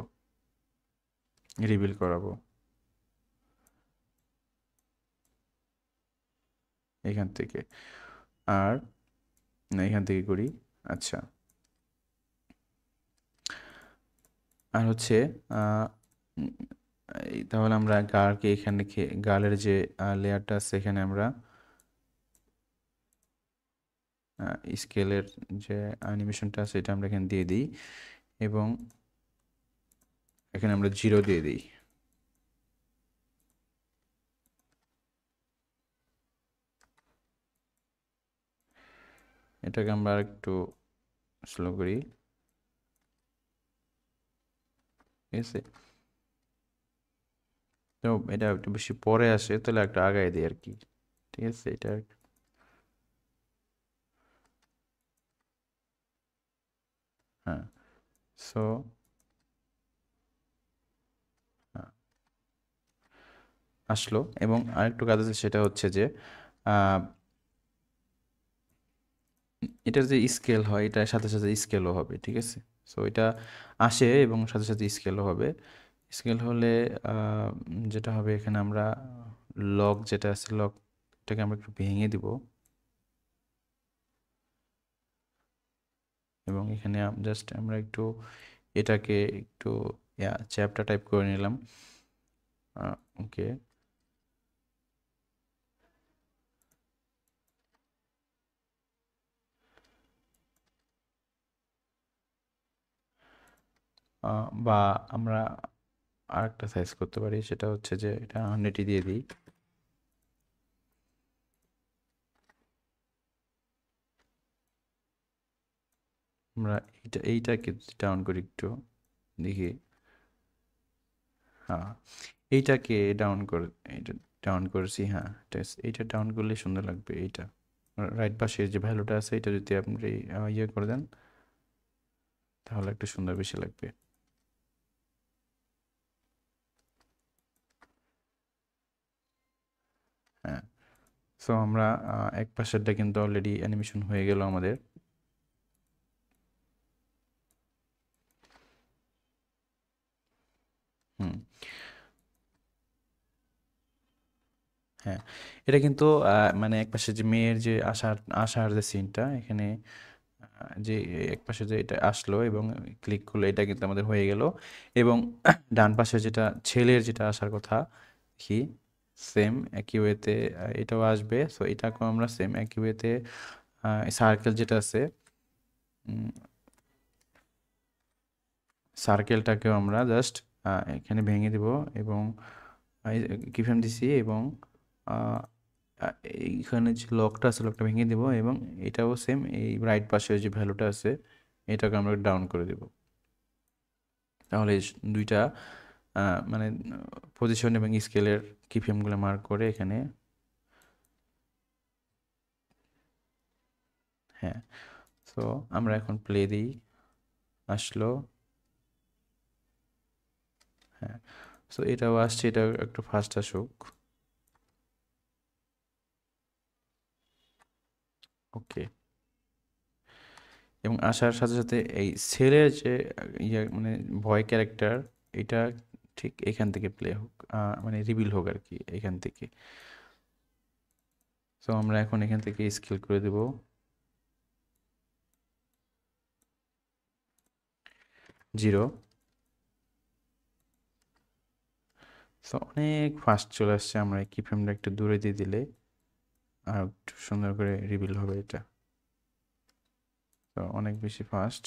রিভিল করাবো এইখান থেকে, আর না এখান থেকে করি। আচ্ছা, আর হচ্ছে তাহলে আমরা গার্লকে এখানে গার্লের যে লেয়ারটা আছে এখানে আমরা স্কেলের যে অ্যানিমেশনটা আছে এটা আমরা এখানে দিয়ে দিই, এবং এখানে আমরা 0 দিয়ে দিই। এটাকে আমরা একটু স্লো করি, ঠিক আছে। তো এটা একটু বেশি পরে আসে, তাহলে একটা আগায় দিই আর কি, ঠিক আছে। এটা হ্যাঁ, সো আসলো। এবং আরেকটু কাজ আছে, সেটা হচ্ছে যে এটার যে স্কেল হয় এটার সাথে সাথে স্কেলও হবে, ঠিক আছে। সো এটা আসে এবং সাথে সাথে স্কেলও হবে। স্কেল হলে যেটা হবে, এখানে আমরা লক যেটা আছে, লকটাকে আমরা একটু ভেঙে দিব, এবং এখানে জাস্ট আমরা একটু এটাকে একটু চ্যাপ্টার টাইপ করে নিলাম। ওকে, বা আমরা আরেকটা সাইজ করতে পারি, সেটা হচ্ছে যে এটা 100 দিয়ে দিই। আমরা এইটাকে ডাউন করি একটু, দেখি। হ্যাঁ, এইটাকে এইটা ডাউন করেছি। হ্যাঁ, এইটা ডাউন করলে সুন্দর লাগবে। এইটা রাইট পাশে যে ভ্যালুটা আছে এটা যদি আপনি ইয়ে করে দেন তাহলে একটু সুন্দর বেশি লাগবে। হ্যাঁ, সো আমরা এক পাশেরটা কিন্তু অলরেডি অ্যানিমেশন হয়ে গেল আমাদের। হ্যাঁ, এটা কিন্তু মানে একপাশে যে মেয়ের যে আসার যে সিনটা এখানে, যে একপাশে যে এটা আসলো এবং ক্লিক করলো, এটা কিন্তু আমাদের হয়ে গেল। এবং ডান পাশে যেটা ছেলের যেটা আসার কথা, কি সেম একই ওয়েতে এটাও আসবে। সো এটাকেও আমরা সেম একই ওয়েতে সার্কেল যেটা আছে, সার্কেলটাকেও আমরা জাস্ট এখানে ভেঙে দিব, এবং কিফ্রেম দিছি, এবং এইখানে যে লকটা আছে লকটা ভেঙে দেব, এবং এটাও সেম এই রাইট পাশে যে ভ্যালুটা আছে এটাকে আমরা ডাউন করে দেব। তাহলে দুইটা মানে পজিশন এবং স্কেলের কিফ্রেমগুলো মার্ক করে এখানে। হ্যাঁ, সো আমরা এখন প্লে দিই, আসলো। হ্যাঁ, সো এটাও আসছে, এটা একটু ফাস্ট আসুক। ওকে, এবং আসার সাথে সাথে এই ছেলের যে ইয়ে মানে ভয় ক্যারেক্টার, এটা ঠিক এখান থেকে প্লে হোক, মানে রিভিল হোক আর কি এখান থেকে। সো আমরা এখন এখান থেকে স্কেল করে দেব 0। সো অনেক ফাস্ট চলে আসছে। আমরা কি ফ্রেমটা একটু দূরে দিয়ে দিলে আর একটু সুন্দর করে রিভিল হবে এটা। তো অনেক বেশি ফাস্ট।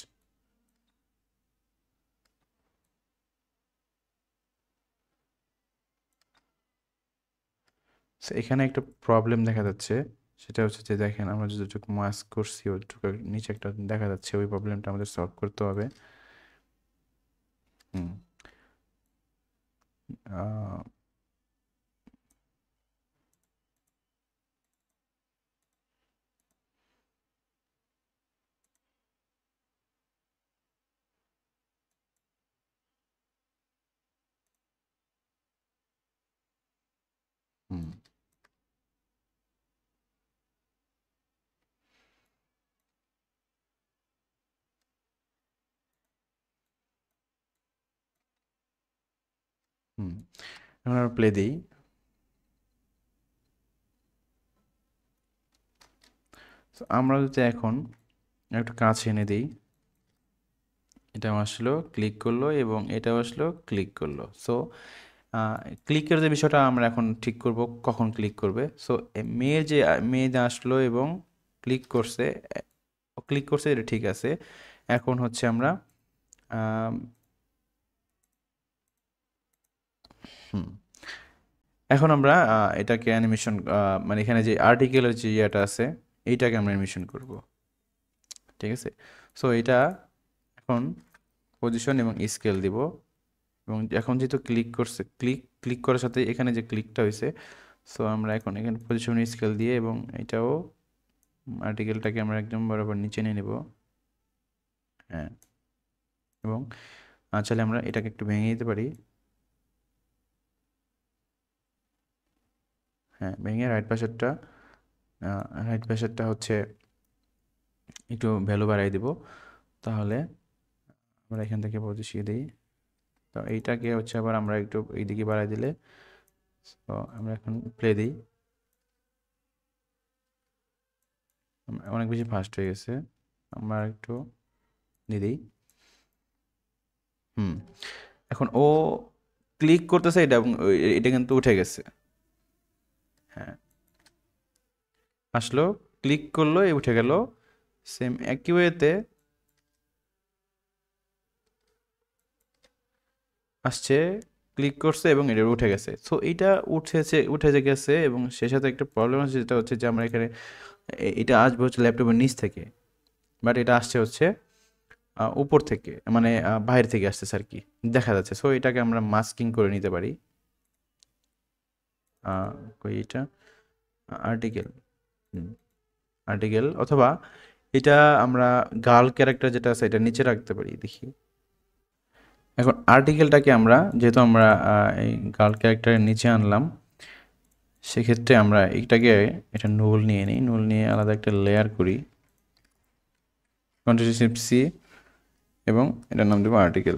এখানে একটা প্রবলেম দেখা যাচ্ছে, সেটা হচ্ছে যে দেখেন আমরা যতটুকু মাস্ক করছি ওইটুকু নিচে একটা দেখা যাচ্ছে, ওই প্রবলেমটা আমাদের সলভ করতে হবে। হুম হুম হুম আমরা প্লে দিই। আমরা যদি এখন একটু কাছে এনে দিই, এটাও আসলো ক্লিক করলো এবং এটাও আসলো ক্লিক করলো। সো ক্লিকের যে বিষয়টা আমরা এখন ঠিক করব কখন ক্লিক করবে। সো মেয়ে যে আসলো এবং ক্লিক করছে, এটা ঠিক আছে। এখন হচ্ছে আমরা এখন আমরা এটাকে অ্যানিমেশন, মানে এখানে যে আর্টিকেলের যে ইয়েটা আছে এইটাকে আমরা অ্যানিমেশন করব, ঠিক আছে। সো এটা এখন পজিশন এবং স্কেল দিব, এবং এখন যেহেতু ক্লিক করার সাথে এখানে যে ক্লিকটা হয়েছে, সো আমরা এখন এখানে পজিশন স্কেল দিয়ে এবং এটাও আর্টিকেলটাকে আমরা একদম বরাবর নিচে নিয়ে নেব। হ্যাঁ, এবং চাইলে আমরা এটাকে একটু ভেঙে দিতে পারি। হ্যাঁ, ভেঙে রাইট পাশেরটা হচ্ছে একটু ভ্যালু বাড়াই দিব, তাহলে আমরা এখান থেকে বসিয়ে দিই। তো এইটাকে হচ্ছে আবার আমরা একটু এইদিকে বাড়াই দিলে, তো আমরা এখন প্লে দিই। অনেক বেশি ফাস্ট হয়ে গেছে, আমরা একটু দিয়ে দিই। এখন ও ক্লিক করতেছে এটা, এবং এটা কিন্তু উঠে গেছে। হ্যাঁ, আসলো, ক্লিক করলো, উঠে গেল। সেম একই ওয়েতে আসছে, ক্লিক করছে এবং এটা উঠে গেছে। সো এইটা উঠে গেছে, এবং সে সাথে একটা প্রবলেম আছে, যেটা হচ্ছে যে আমরা এখানে এটা আসবে হচ্ছে ল্যাপটপের নিচ থেকে, বাট এটা আসছে হচ্ছে উপর থেকে, মানে বাইরে থেকে আসতেছে আর কি, দেখা যাচ্ছে। সো এটাকে আমরা মাস্কিং করে নিতে পারি। এটা আর্টিকেল অথবা এটা আমরা গার্ল ক্যারেক্টার যেটা আছে এটা নিচে রাখতে পারি, দেখি। এখন আর্টিকেলটাকে আমরা যেহেতু আমরা এই গার্ল ক্যারেক্টারের নিচে আনলাম, সেক্ষেত্রে আমরা এটা নুল নিয়ে নিই, নুল নিয়ে আলাদা একটা লেয়ার করি, কন্ট্রোল শিফট সি, এবং এটার নাম দেবো আর্টিকেল।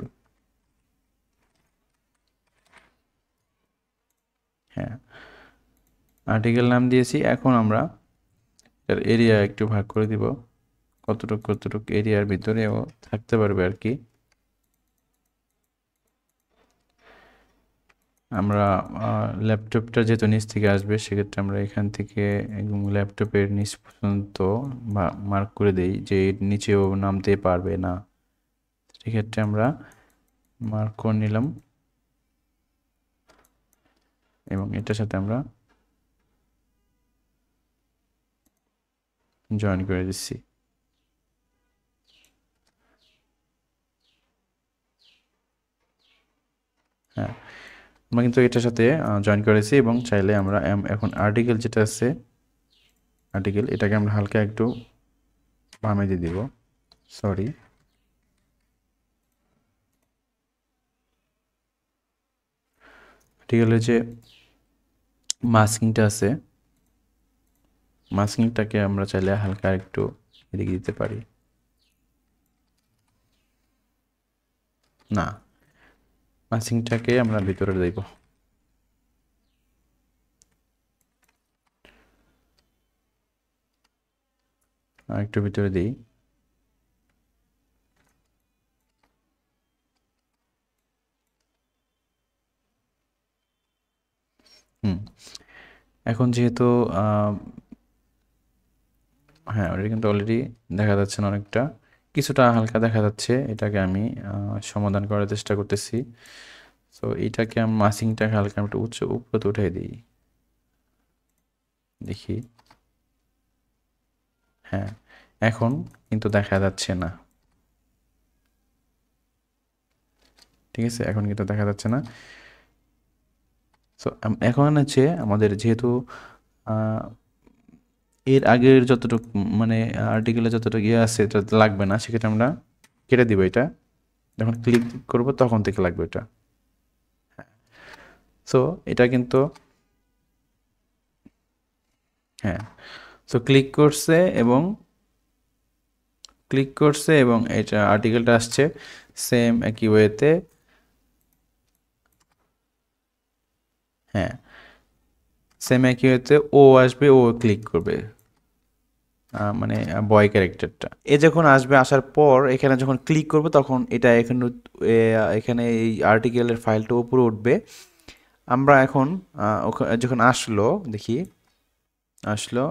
হ্যাঁ, আর্টিকেল নাম দিয়েছি। এখন আমরা এর এরিয়া একটু ভাগ করে দিব, কতটুকু এরিয়ার ভিতরে ও থাকতে পারবে আর কি। আমরা ল্যাপটপটা যেহেতু নিচ থেকে আসবে, সেক্ষেত্রে আমরা এখান থেকে একদম ল্যাপটপের নিচ পর্যন্ত মার্ক করে দেই যে নিচেও নামতে পারবে না। সেক্ষেত্রে আমরা মার্ক করে নিলাম, এবং এটার সাথে আমরা জয়েন করে দিচ্ছি। হ্যাঁ, আমরা কিন্তু এটার সাথে জয়েন করেছি, এবং চাইলে আমরা এখন আর্টিকেল যেটা আছে, এটাকে আমরা হালকা একটু বামে দিয়ে দিব, সরি। আর্টিকেলের যে মাস্কিংটা আছে, মাস্কিংটাকে আমরা চাইলে হালকা একটু এদিকে দিতে পারি। না, মাস্কিংটাকে আমরা ভিতরে দেব। একটু ভিতরে দিই। এখন যেহেতু হ্যাঁ ওটা কিন্তু অলরেডি দেখা যাচ্ছে না, অনেকটা কিছুটা হালকা দেখা যাচ্ছে। এটাকে আমি সমাধান করার চেষ্টা করতেছি। সো এইটাকে আমি মাসিংটাকে হালকা একটু উপরে উঠাই দিই, দেখি। হ্যাঁ এখন কিন্তু দেখা যাচ্ছে না, ঠিক আছে, এখন কিন্তু দেখা যাচ্ছে না। সো এখন হচ্ছে আমাদের যেহেতু এর আগের যতটুকু মানে আর্টিকেলে যতটুকু ইয়ে আছে এটা লাগবে না, সেক্ষেত্রে আমরা কেটে দিব। এটা যখন ক্লিক করব তখন থেকে লাগবে এটা। হ্যাঁ সো এটা কিন্তু হ্যাঁ সো ক্লিক করছে এবং এটা আর্টিকেলটা আসছে সেম একই ওয়েতে। হ্যাঁ সেম একই ওয়েতে ও আসবে, ও ক্লিক করবে, মানে বয় ক্যারেক্টারটা। এ যখন আসবে, আসার পর এখানে যখন ক্লিক করবে তখন এটা এখানে এই আর্টিকেলের ফাইলটা উপরে উঠবে। আমরা এখন যখন আসলো, দেখি আসলো,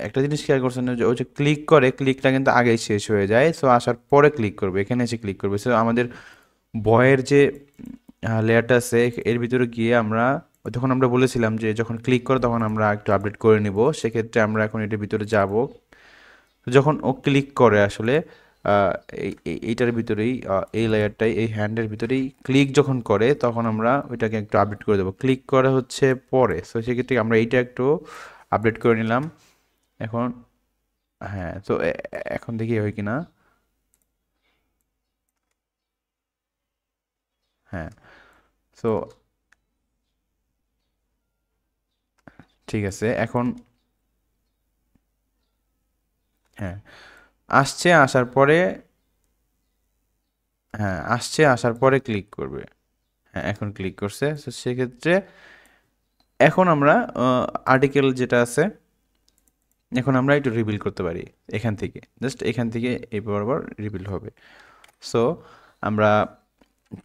একটা জিনিস খেয়াল করছেন যে ও যে ক্লিক করে, ক্লিকটা কিন্তু আগেই শেষ হয়ে যায়। সো আসার পরে ক্লিক করবে, এখানে এসে ক্লিক করবে। সো আমাদের বয়ের যে লেয়ারটা আছে এর ভিতরে গিয়ে আমরা যখন আমরা বলেছিলাম যে যখন ক্লিক করে তখন আমরা একটু আপডেট করে নিব, সেক্ষেত্রে আমরা এখন এটার ভিতরে যাব। যখন ও ক্লিক করে আসলে এইটার ভিতরেই, এই লেয়ারটাই, এই হ্যান্ডের ভিতরেই ক্লিক যখন করে তখন আমরা ওইটাকে একটু আপডেট করে দেবো। ক্লিক করে হচ্ছে পরে, সো সেক্ষেত্রে আমরা এইটা একটু আপডেট করে নিলাম এখন। হ্যাঁ তো এখন দেখি হয় কি না। হ্যাঁ সো ঠিক আছে এখন। হ্যাঁ আসছে, আসার পরে আসার পরে ক্লিক করবে। হ্যাঁ এখন ক্লিক করছে। তো সেক্ষেত্রে এখন আমরা আর্টিকেল যেটা আছে এখন আমরা একটু রিবিল করতে পারি এখান থেকে, জাস্ট এখান থেকে এই বরাবর রিবিল হবে। সো আমরা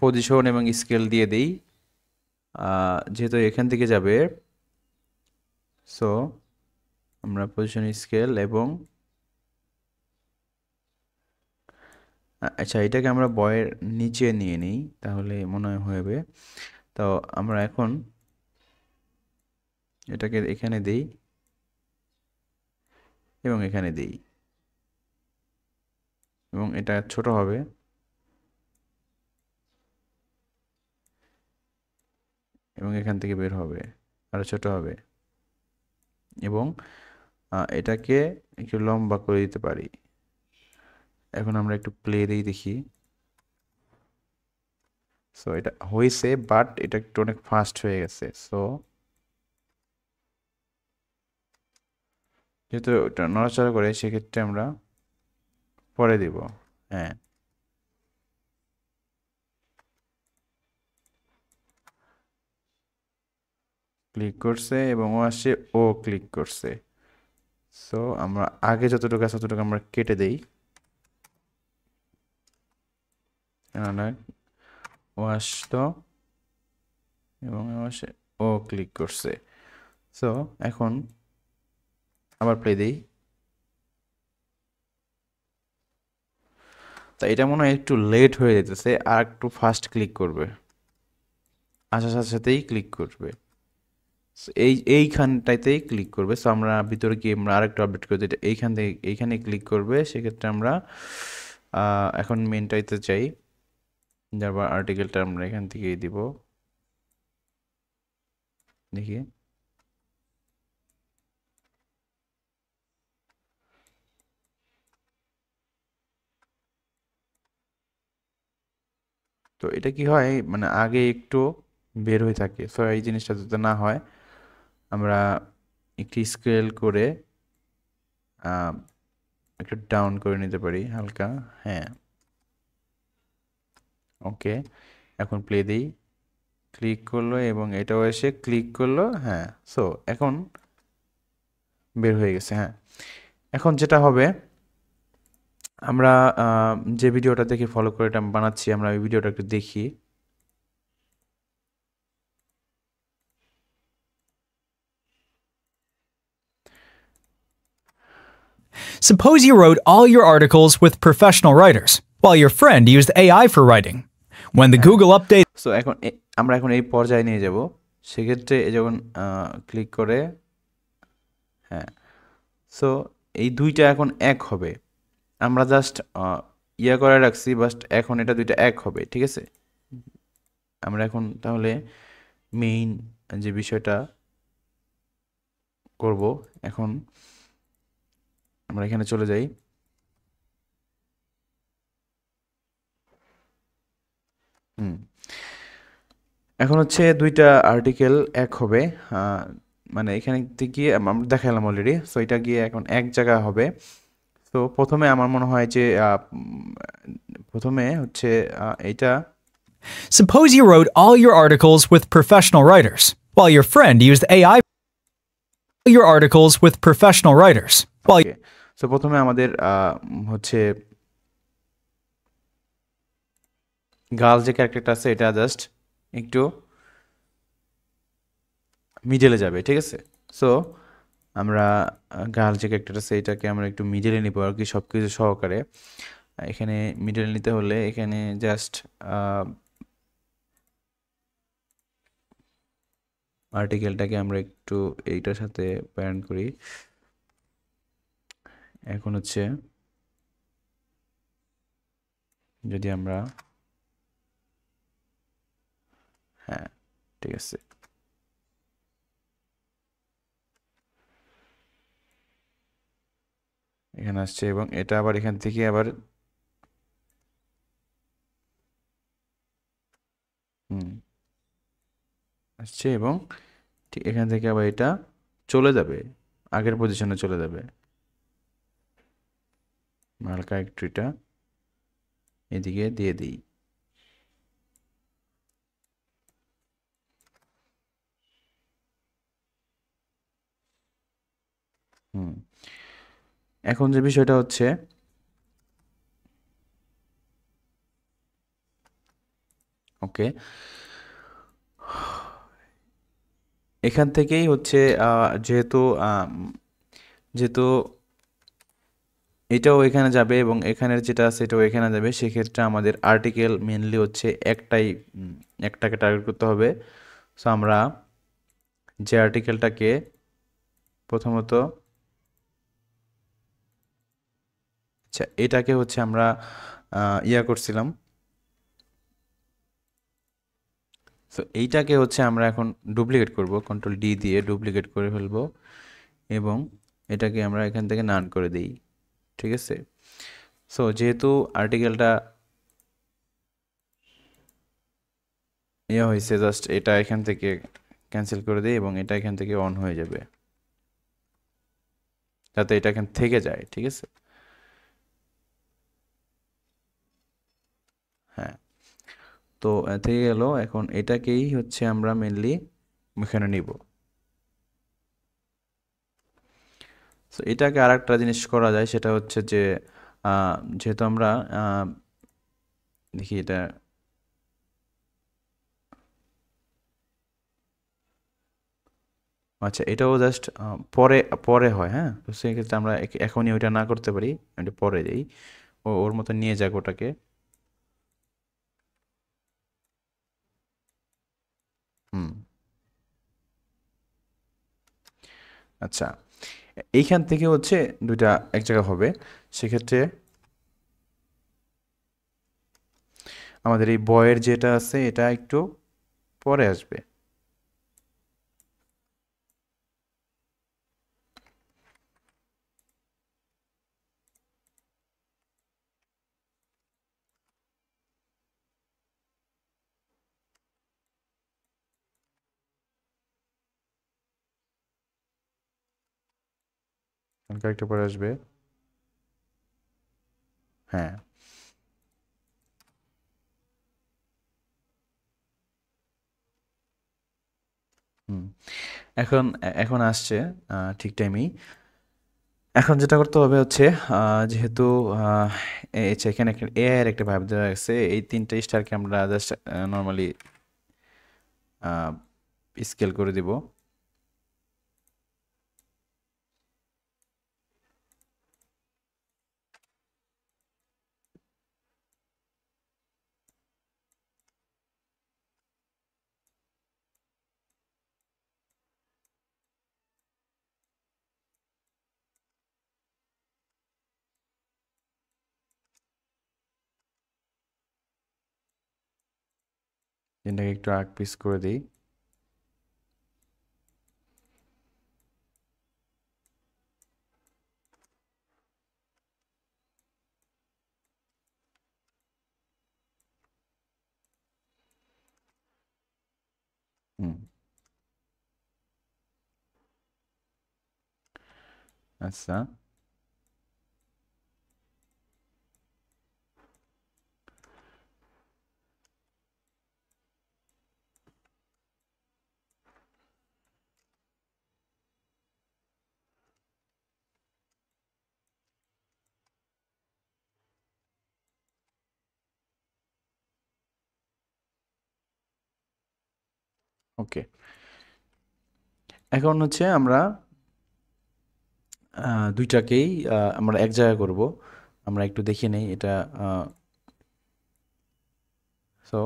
পজিশন এবং স্কেল দিয়ে দিই, যেহেতু এখান থেকে যাবে। সো আমরা পজিশন, স্কেল এবং আচ্ছা এটাকে আমরা বয়ের নিচে নিয়ে নিই, তাহলে মনে হয় হবে। তো আমরা এখন এটাকে এখানে দেই এবং এখানে দেই, এবং এটা ছোট হবে এবং এখান থেকে বের হবে, আরো ছোট হবে, এবং এটাকে একটু লম্বা করে দিতে পারি। এখন আমরা একটু প্লে দিই, দেখি। সো এটা হয়েছে, বাট এটা একটু অনেক ফাস্ট হয়ে গেছে। সো যেহেতু এটা নড়াচড়া করে, সেক্ষেত্রে আমরা পরে দিব। হ্যাঁ ক্লিক করছে এবং ও আসছে, ও ক্লিক করছে। সো আমরা আগে যতটুকু আছে ততটুকু আমরা কেটে দেই। ও আসতো এবং ও ক্লিক করছে। সো এখন আবার প্লে দিই। তা এটা মনে হয় একটু লেট হয়ে যেতেছে, আর একটু ফাস্ট ক্লিক করবে, আসার সাথে সাথেই ক্লিক করবে, এইখানটাতেই ক্লিক করবে। সো আমরা ভিতরে গিয়ে আমরা আরেকটু আপডেট করে দিই, এইখান থেকে এইখানে ক্লিক করবে। সেক্ষেত্রে আমরা এখন মেনটাইতে চাই, যারপর আর্টিকেলটা আমরা এখান থেকেই দিব, দেখি। তো এটা কি হয়, মানে আগে একটু বের হয়ে থাকে। সো এই জিনিসটা যাতে না হয়, আমরা একটু স্কেল করে একটু ডাউন করে নিতে পারি হালকা। হ্যাঁ ওকে, এখন প্লে দিই, ক্লিক করলো এবং এটাও এসে ক্লিক করলো। হ্যাঁ সো এখন বের হয়ে গেছে। হ্যাঁ এখন যেটা হবে, আমরা যে ভিডিওটা দেখে ফলো করে এটা বানাচ্ছি, আমরা ওই ভিডিওটা একটু দেখি। Suppose you wrote all your articles with professional writers, while your friend used AI for writing. When the Google update... so এখন আমরা এখন এই পর্যায়ে নিয়ে যাব। সেক্ষেত্রে যখন ক্লিক করে, হ্যাঁ, সো এই দুইটা এখন এক হবে। আমরা জাস্ট ইয়া করে রাখছি, বাট এখন এটা দুইটা এক হবে, ঠিক আছে? আমরা এখন তাহলে মেইন যে বিষয়টা করব, এখন আমরা এখানে চলে যাই। এখন হচ্ছে দুইটা আর্টিকেল এক হবে, মানে এখানে গিয়ে আমরা দেখালাম অলরেডি। সো এটা গিয়ে এখন এক জায়গা হবে। তো প্রথমে আমার মনে হয় যে প্রথমে হচ্ছে এইটা। Suppose you wrote all your articles with professional writers, while your friend used AI your articles with professional writers. So প্রথমে আমাদের হচ্ছে গার্ল যে ক্যারেক্টারটা আছে এটা জাস্ট একটু মিডলে যাবে, ঠিক আছে? সো আমরা গার্ল যে ক্যারেক্টার আছে এটাকে আমরা একটু মিডলে নিব আর কি, সব কিছু সহকারে। এখানে মিডলে নিতে হলে এখানে জাস্ট আর্টিকেলটাকে আমরা একটু এইটার সাথে প্যারেন্ট করি। এখন হচ্ছে যদি আমরা, হ্যাঁ ঠিক আছে, এখানে আসছে এবং এটা আবার এখান থেকে আবার আসছে এবং ঠিক এখান থেকে আবার এটা চলে যাবে, আগের পজিশনে চলে যাবে। হালকা একটু এটা এদিকে দিয়ে দিই। এখন যে বিষয়টা হচ্ছে, ওকে, এখান থেকেই হচ্ছে যেহেতু যেহেতু এটাও এখানে যাবে এবং এখানের যেটা আছে এটাও এখানে যাবে, সেক্ষেত্রে আমাদের আর্টিকেল মেনলি হচ্ছে একটাকে টার্গেট করতে হবে। সো আমরা যে আর্টিকেলটাকে প্রথমত, আচ্ছা এটাকে হচ্ছে আমরা ইয়া করছিলাম, সো এইটাকে হচ্ছে আমরা এখন ডুপ্লিকেট করব, কন্ট্রোল ডি দিয়ে ডুপ্লিকেট করে ফেলবো এবং এটাকে আমরা এখান থেকে নান করে দিই, ঠিক আছে? সো যেহেতু আর্টিকেলটা ইয়ে হয়েছে, জাস্ট এটা এখান থেকে ক্যান্সেল করে দিই এবং এটা এখান থেকে অন হয়ে যাবে, যাতে এটা এখান থেকে যায়, ঠিক আছে? হ্যাঁ, তো থেকে গেল। এখন এটাকেই হচ্ছে আমরা মেনলি এখানে নিব। সো এটাকে আর একটা জিনিস করা যায়, সেটা হচ্ছে যে যেহেতু আমরা দেখি এটা, আচ্ছা এটাও জাস্ট পরে পরে হয়, হ্যাঁ, তো সেক্ষেত্রে আমরা এখনই ওইটা না করতে পারি, এটা পরে দিই, ওর মতো নিয়ে যাক ওটাকে। আচ্ছা এইখান থেকে হচ্ছে দুইটা এক জায়গা হবে, সেক্ষেত্রে আমাদের এই বয়ের যেটা আছে এটা একটু পরে আসবে। হালকা একটু পরে আসবে, হ্যাঁ। এখন এখন আসছে ঠিক টাইমেই। এখন যেটা করতে হবে হচ্ছে যেহেতু এখানে একটা এআই এর একটা ভাইব দেওয়া আছে, এই 3টা স্টারকে আমরা জাস্ট নর্মালি স্কেল করে দিব। এটাকে একটু আগ পিস করে দিই। হুম, আচ্ছা, ওকে। এখন হচ্ছে আমরা দুইটাকেই আমরা এক জায়গায় করব। আমরা একটু দেখে নেই এটা। সো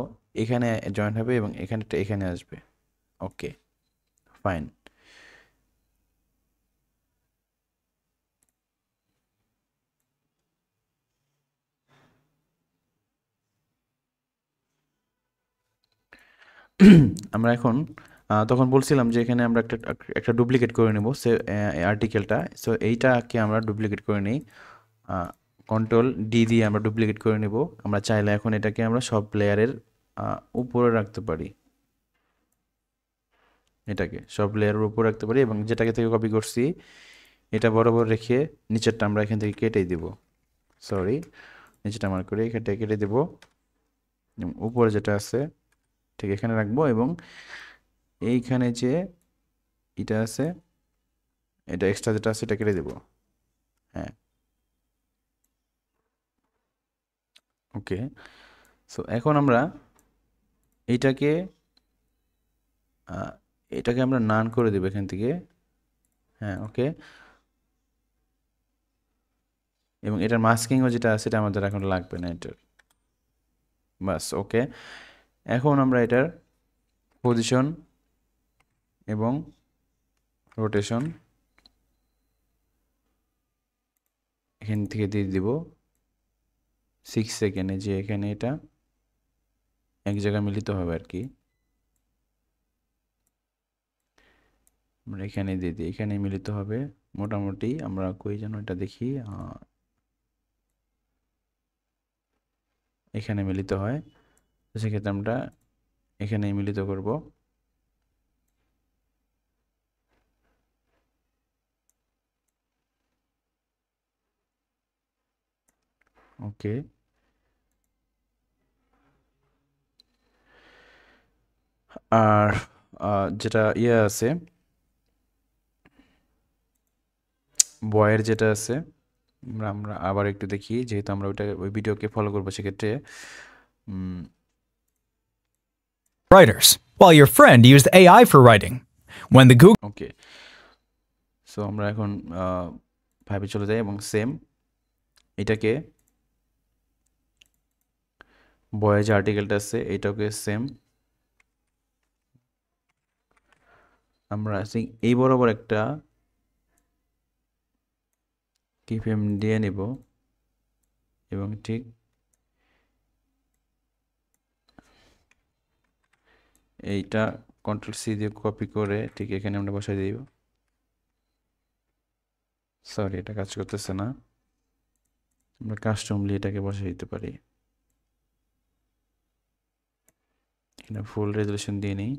এখানে জয়েন হবে এবং এখানেটা এখানে আসবে। ওকে, ফাইন। আমরা এখন তখন বলছিলাম যে এখানে আমরা একটা একটা ডুপ্লিকেট করে নেব সে আর্টিকেলটা। সো এইটাকে আমরা ডুপ্লিকেট করে নিই, কন্ট্রোল ডি দিয়ে আমরা ডুপ্লিকেট করে নেব। আমরা চাইলে এখন এটাকে আমরা সব লেয়ারের উপরে রাখতে পারি, এটাকে সব লেয়ারের উপরে রাখতে পারি এবং যেটাকে থেকে কপি করছি এটা বরাবর রেখে নিচেরটা আমরা এখান থেকে কেটে দিব। সরি, নিচেটা মার্ক করে এখানটা কেটে দেব এবং উপরে যেটা আছে ঠিক এখানে রাখবো এবং এইখানে যে এটা আছে, এটা এক্সট্রা যেটা আছে এটা কেটে দেব। হ্যাঁ, ওকে। সো এখন আমরা এইটাকে এটাকে আমরা নান করে দেব এখান থেকে। হ্যাঁ, ওকে। এবং এটার মাস্কিংও যেটা আছে এটা আমাদের এখন লাগবে না এটার। বাস, ওকে। এখন আমরা এটার পজিশন এবং রোটেশন এখান থেকে দিয়ে দিব 6 সেকেন্ডে, যে এখানে এটা এক জায়গায় মিলিত হবে আর কি। আমরা এখানে দিয়ে দিই, এখানে মিলিত হবে মোটামুটি। আমরা কই যেন এটা দেখি, এখানে মিলিত হয়। তো সেক্ষেত্রে আমরা এখানেই মিলিত করব। ওকে, আর যেটা ইয়ে আছে বয়ের যেটা আছে, আমরা আবার একটু দেখি, যেহেতু আমরা ওই ভিডিওকে ফলো করবো সেক্ষেত্রে Writers, while your friend used AI for writing. When the Google okay. So আমরা এখন ফাইভে চলে যাই এবং সেম এটাকে বয়ের যে আর্টিকেলটা আছে এটাকে সেম আমরা এই বরাবর একটা কিফ্রেম দিয়ে নেব এবং ঠিক এইটা কন্ট্রোল সি দিয়ে কপি করে ঠিক এখানে আমরা বসাই দিব। সরি, এটা কাজ করতেছে না। আমরা কাস্টমলি এটাকে বসাই দিতে পারি। এখানে ফুল রেজলিউশন দিয়ে নিই।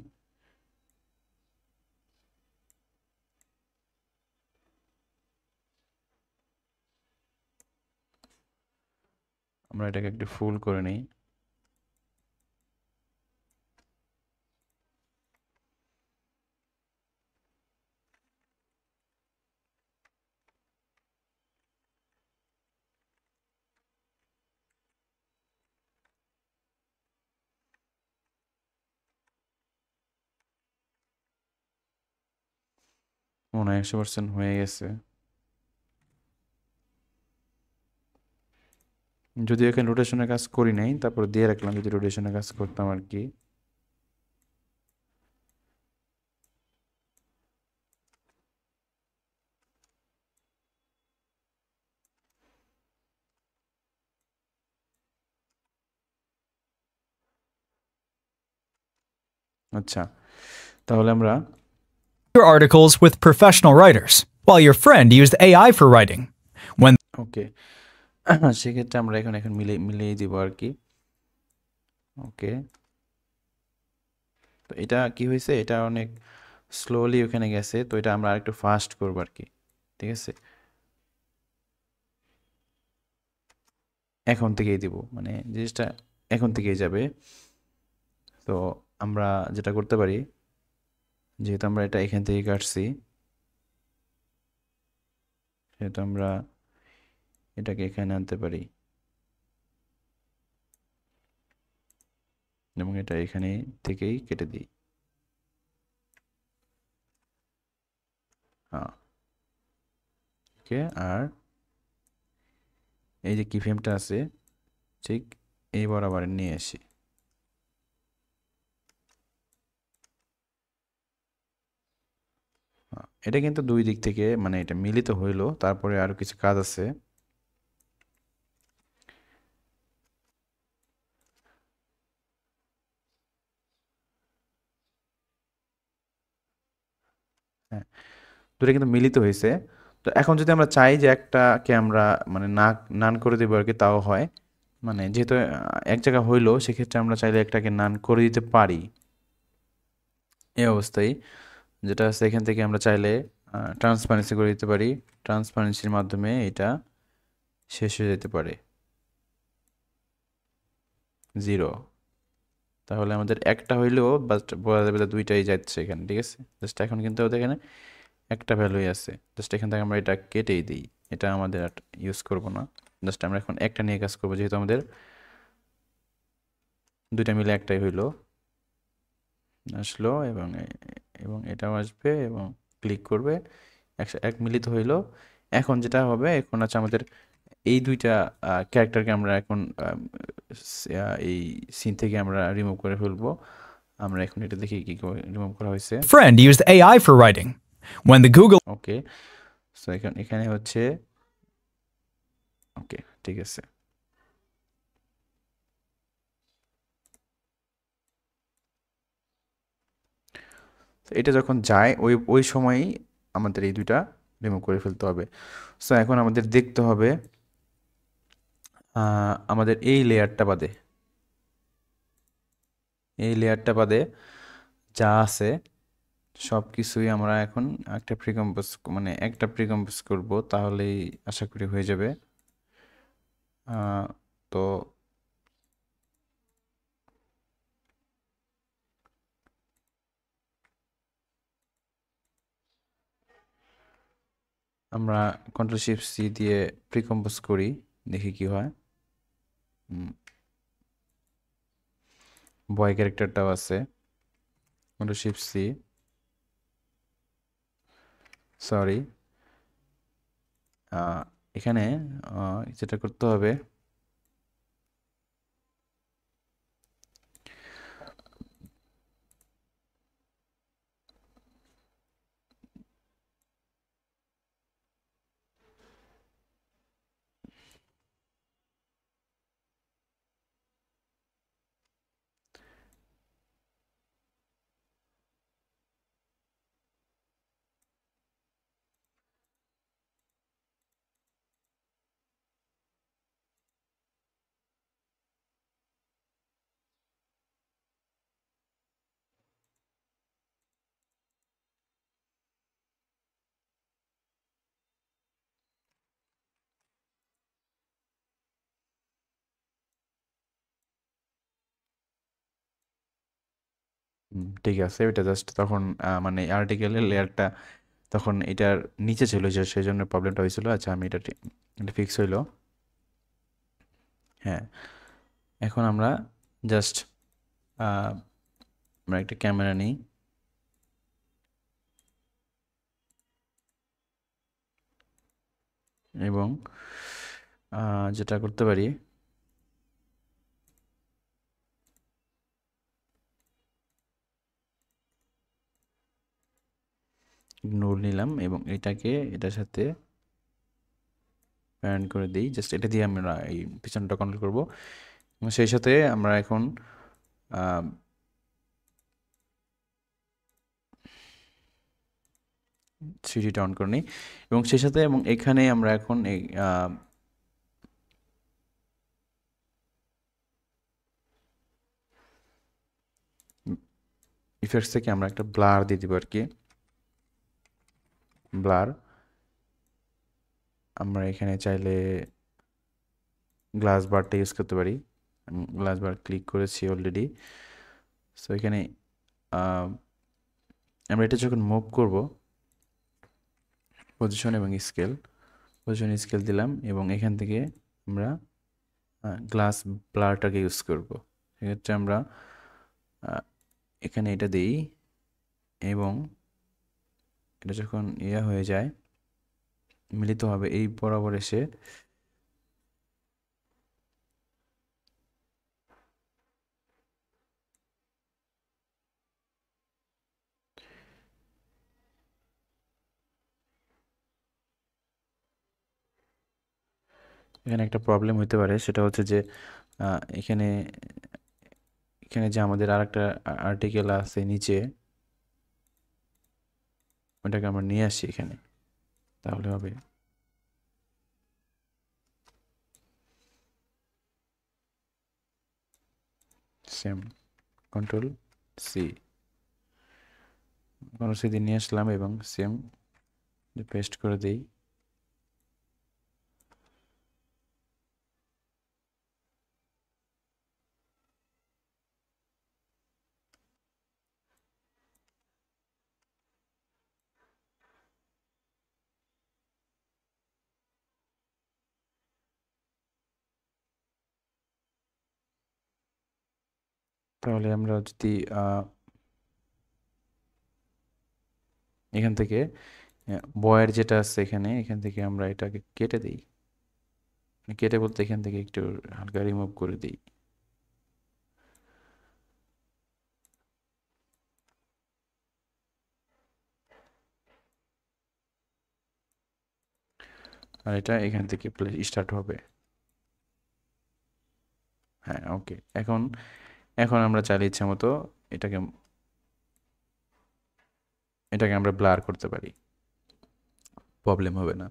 আমরা এটাকে একটু ফুল করে নিই। মনে হয় 100% হয়ে গেছে। যদি এখানে রোটেশনের কাজ করি নাই, তারপর দিয়ে রাখলাম যদি রোটেশনের কাজ করতাম আর কি। আচ্ছা, তাহলে আমরা Your articles with professional writers, while your friend used AI for writing. When ওকে সেক্ষেত্রে আমরা এখন মিলিয়ে দিব আর কি। ওকে, তো এটা কি হয়েছে, এটা অনেক স্লোলি ওখানে গেছে, তো এটা আমরা আরেকটু ফাস্ট করবো আর কি। ঠিক আছে, এখন থেকেই দিব, মানে জিনিসটা এখন থেকেই যাবে। তো আমরা যেটা করতে পারি, যেহেতু আমরা এটা এখান থেকে কাটছি, সেহেতু আমরা এটাকে এখানে আনতে পারি এবং এটা এখানে থেকেই কেটে দিই। হ্যাঁ, ওকে, আর এই যে কি ফ্রেমটা আছে ঠিক এই বরাবর নিয়ে আসি। এটা কিন্তু দুই দিক থেকে মানে এটা মিলিত হইলো, তারপরে আরো কিছু কাজ আছে। হ্যাঁ, দুটো কিন্তু মিলিত হয়েছে। তো এখন যদি আমরা চাই যে একটাকে আমরা মানে নান করে দেবো আর কি, তাও হয়। মানে যেহেতু এক জায়গা হইলো, সেক্ষেত্রে আমরা চাইলে একটাকে নান করে দিতে পারি। এই অবস্থায় যেটা আছে, এখান থেকে আমরা চাইলে ট্রান্সপারেন্সি করে দিতে পারি। ট্রান্সপারেন্সির মাধ্যমে এটা শেষ হয়ে যেতে পারে 0। তাহলে আমাদের একটা হইলেও বলা যাবে দুইটাই যাচ্ছে এখানে। ঠিক আছে, জাস্ট এখন কিন্তু ওদের এখানে একটা ভ্যালুই আছে। জাস্ট এখান থেকে আমরা এটা কেটেই দিই, এটা আমাদের আর ইউজ করব না। জাস্ট আমরা এখন একটা নিয়ে কাজ করবো, যেহেতু আমাদের দুইটা মিলে একটাই হইলো, আসলো এবং এটাও আসবে এবং ক্লিক করবে, এক মিলিত হইলো। এখন যেটা হবে, এখন আছে আমাদের এই দুইটা ক্যারেক্টারকে আমরা এখন এই সিন থেকে আমরা রিমুভ করে ফেলবো। আমরা এখন এটা দেখি কি রিমুভ করা হয়েছে। friend used AI for writing. When the Google okay, so এখানে হচ্ছে ওকে, ঠিক আছে। তো এটা যখন যায় ওই সময়ই আমাদের এই দুইটা রিমুভ করে ফেলতে হবে। সো এখন আমাদের দেখতে হবে আমাদের এই লেয়ারটা বাদে যা আছে সব কিছুই আমরা এখন একটা প্রিকম্পোজ করব, তাহলেই আশা করি হয়ে যাবে। তো আমরা Ctrl+Shift+C দিয়ে প্রিকম্পোজ করি, দেখি কি হয়। বয় ক্যারেক্টারটাও আছে, Ctrl+Shift+C, সরি, এখানে যেটা করতে হবে, ঠিক আছে, এটা জাস্ট তখন মানে আর্টিকেলের লেয়ারটা তখন এটার নিচে ছিল, যে সেই জন্য প্রবলেমটা হয়েছিল। আচ্ছা, আমি এটা ফিক্স হইলো। হ্যাঁ, এখন আমরা জাস্ট আমরা একটা ক্যামেরা নিই, এবং যেটা করতে পারি ইগনোর নিলাম এবং এটাকে এটার সাথে প্যারেন্ট করে দিই, জাস্ট এটা দিয়ে আমরা এই পিছনটা কন্ট্রোল করব এবং সেই সাথে আমরা এখন 3Dটা অন করে নিই এবং সেই সাথে এবং এখানে আমরা এখন এই ইফেক্টস থেকে আমরা একটা ব্লার দিয়ে দিব আর কি। ব্লার আমরা এখানে চাইলে গ্লাস বারটা ইউজ করতে পারি, আমি গ্লাস বার ক্লিক করেছি অলরেডি। সো এখানে আমরা এটা যখন মুভ করব পজিশন এবং স্কেল, পজিশন স্কেল দিলাম এবং এখান থেকে আমরা গ্লাস ব্লারটাকে ইউজ করব। সেক্ষেত্রে আমরা এখানে এটা দিই এবং এটা যখন হয়ে যায় মিলিত হবে এই বরাবর এসে এখানে একটা প্রবলেম হতে পারে, সেটা হচ্ছে যে এখানে এখানে যে আমাদের আরেকটা আর্টিকেল আছে নিচে, ওটাকে আমরা নিয়ে আসি এখানে, তাহলে হবে। সেম কন্ট্রোল সি দিয়ে নিয়ে আসলাম এবং সেম পেস্ট করে দিই। তাহলে আমরা যদি এখান থেকে বয়ের যেটা আছে এখান থেকে আমরা এটাকে কেটে দিই, কেটে বলতে এখান থেকে একটু হালকা রিমুভ করে দিই। আর এটা এখান থেকে স্টার্ট হবে। হ্যাঁ ওকে, এখন এখন আমরা চাইলে ইচ্ছা মতো এটাকে আমরা ব্লার করতে পারি, প্রবলেম হবে না।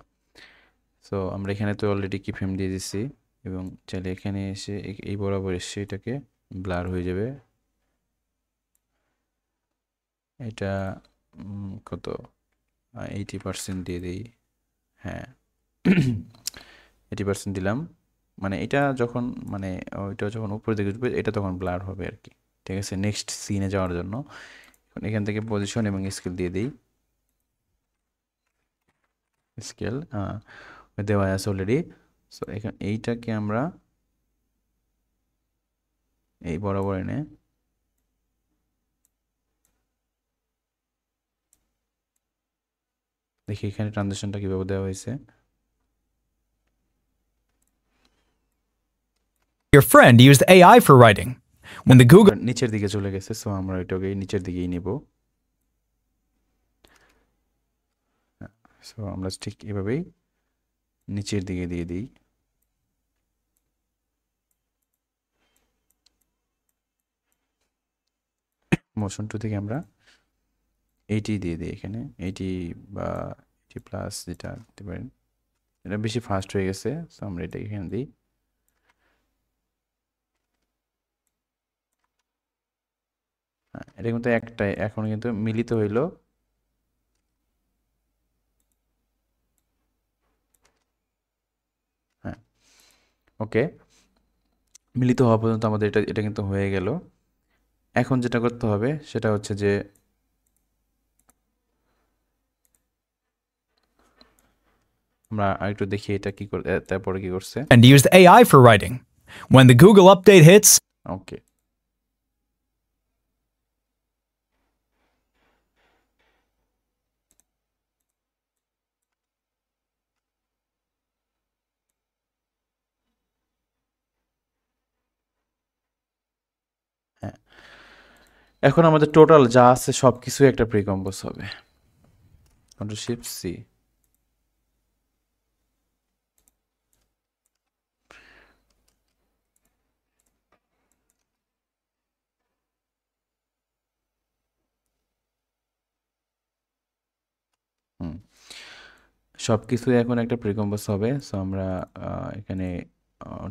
সো আমরা এখানে তো অলরেডি কি ফ্রেম দিয়ে দিচ্ছি এবং চাইলে এখানে এসে এই বরাবর এসে এটাকে ব্লার হয়ে যাবে। এটা কত 80% দিয়ে দিই, হ্যাঁ 80% দিলাম, মানে এটা যখন মানে ওইটা যখন উপরে দিকে উঠবে এটা তখন ব্লার হবে আর কি। ঠিক আছে, নেক্সট সিনে যাওয়ার জন্য এখন এখান থেকে পজিশন এবং স্কেল দিয়ে দিই। স্কেল দেওয়া আছে অলরেডি। সো এখন এইটাকে আমরা এই বরাবর এনে দেখি এখানে ট্রানজিশনটা কিভাবে দেওয়া হয়েছে। Your friend used AI for writing. When the Google নিচের দিকে চলে গেছে, সো আমরা এটাকে নিচের দিকেই নেব। সো আমরা ঠিক এভাবেই নিচের দিকে দিয়ে দিই। মোশন 2 থেকে আমরা 80 দিয়ে দিই, এখানে 80 বা 80+ যেটা দিতে পারেন। এটা বেশি ফাস্ট হয়ে গেছে, সো আমরা এটা এখানে দিই। হ্যাঁ, এটা কিন্তু একটাই এখন কিন্তু মিলিত হইল। হ্যাঁ ওকে, মিলিত হওয়া পর্যন্ত আমাদের এটা কিন্তু হয়ে গেল। এখন যেটা করতে হবে সেটা হচ্ছে যে আমরা আরেকটু দেখি এটা কি করে, তারপরে কি করছে। and used AI for writing. When the Google update hits, ওকে এখন আমাদের টোটাল যা আছে সবকিছু একটা প্রি কম্পোজ হবে। Control shift C. সবকিছু এখন একটা প্রি কম্পোজ হবে। সো আমরা এখানে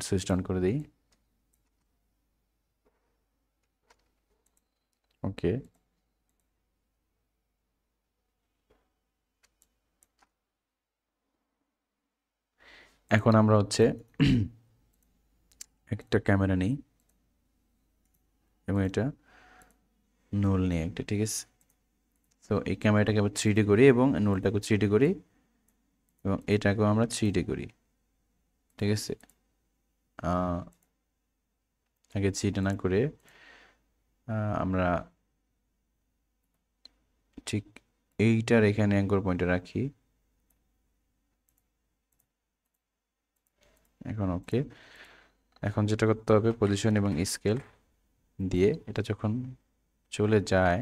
সুইচ অন করে দিই। ওকে, এখন আমরা হচ্ছে একটা ক্যামেরা নিই এবং এটা নুল নিই একটা, ঠিক আছে। তো এই ক্যামেরাটাকে আবার 3D করি এবং নুলটাকে 3D করি এবং এটাকেও আমরা 3D করি, ঠিক আছে। আগে 3D না করে আমরা ঠিক এইটার এখানে অ্যাঙ্কর পয়েন্টে রাখি। এখন ওকে, এখন যেটা করতে হবে পজিশন এবং স্কেল দিয়ে এটা যখন চলে যায়,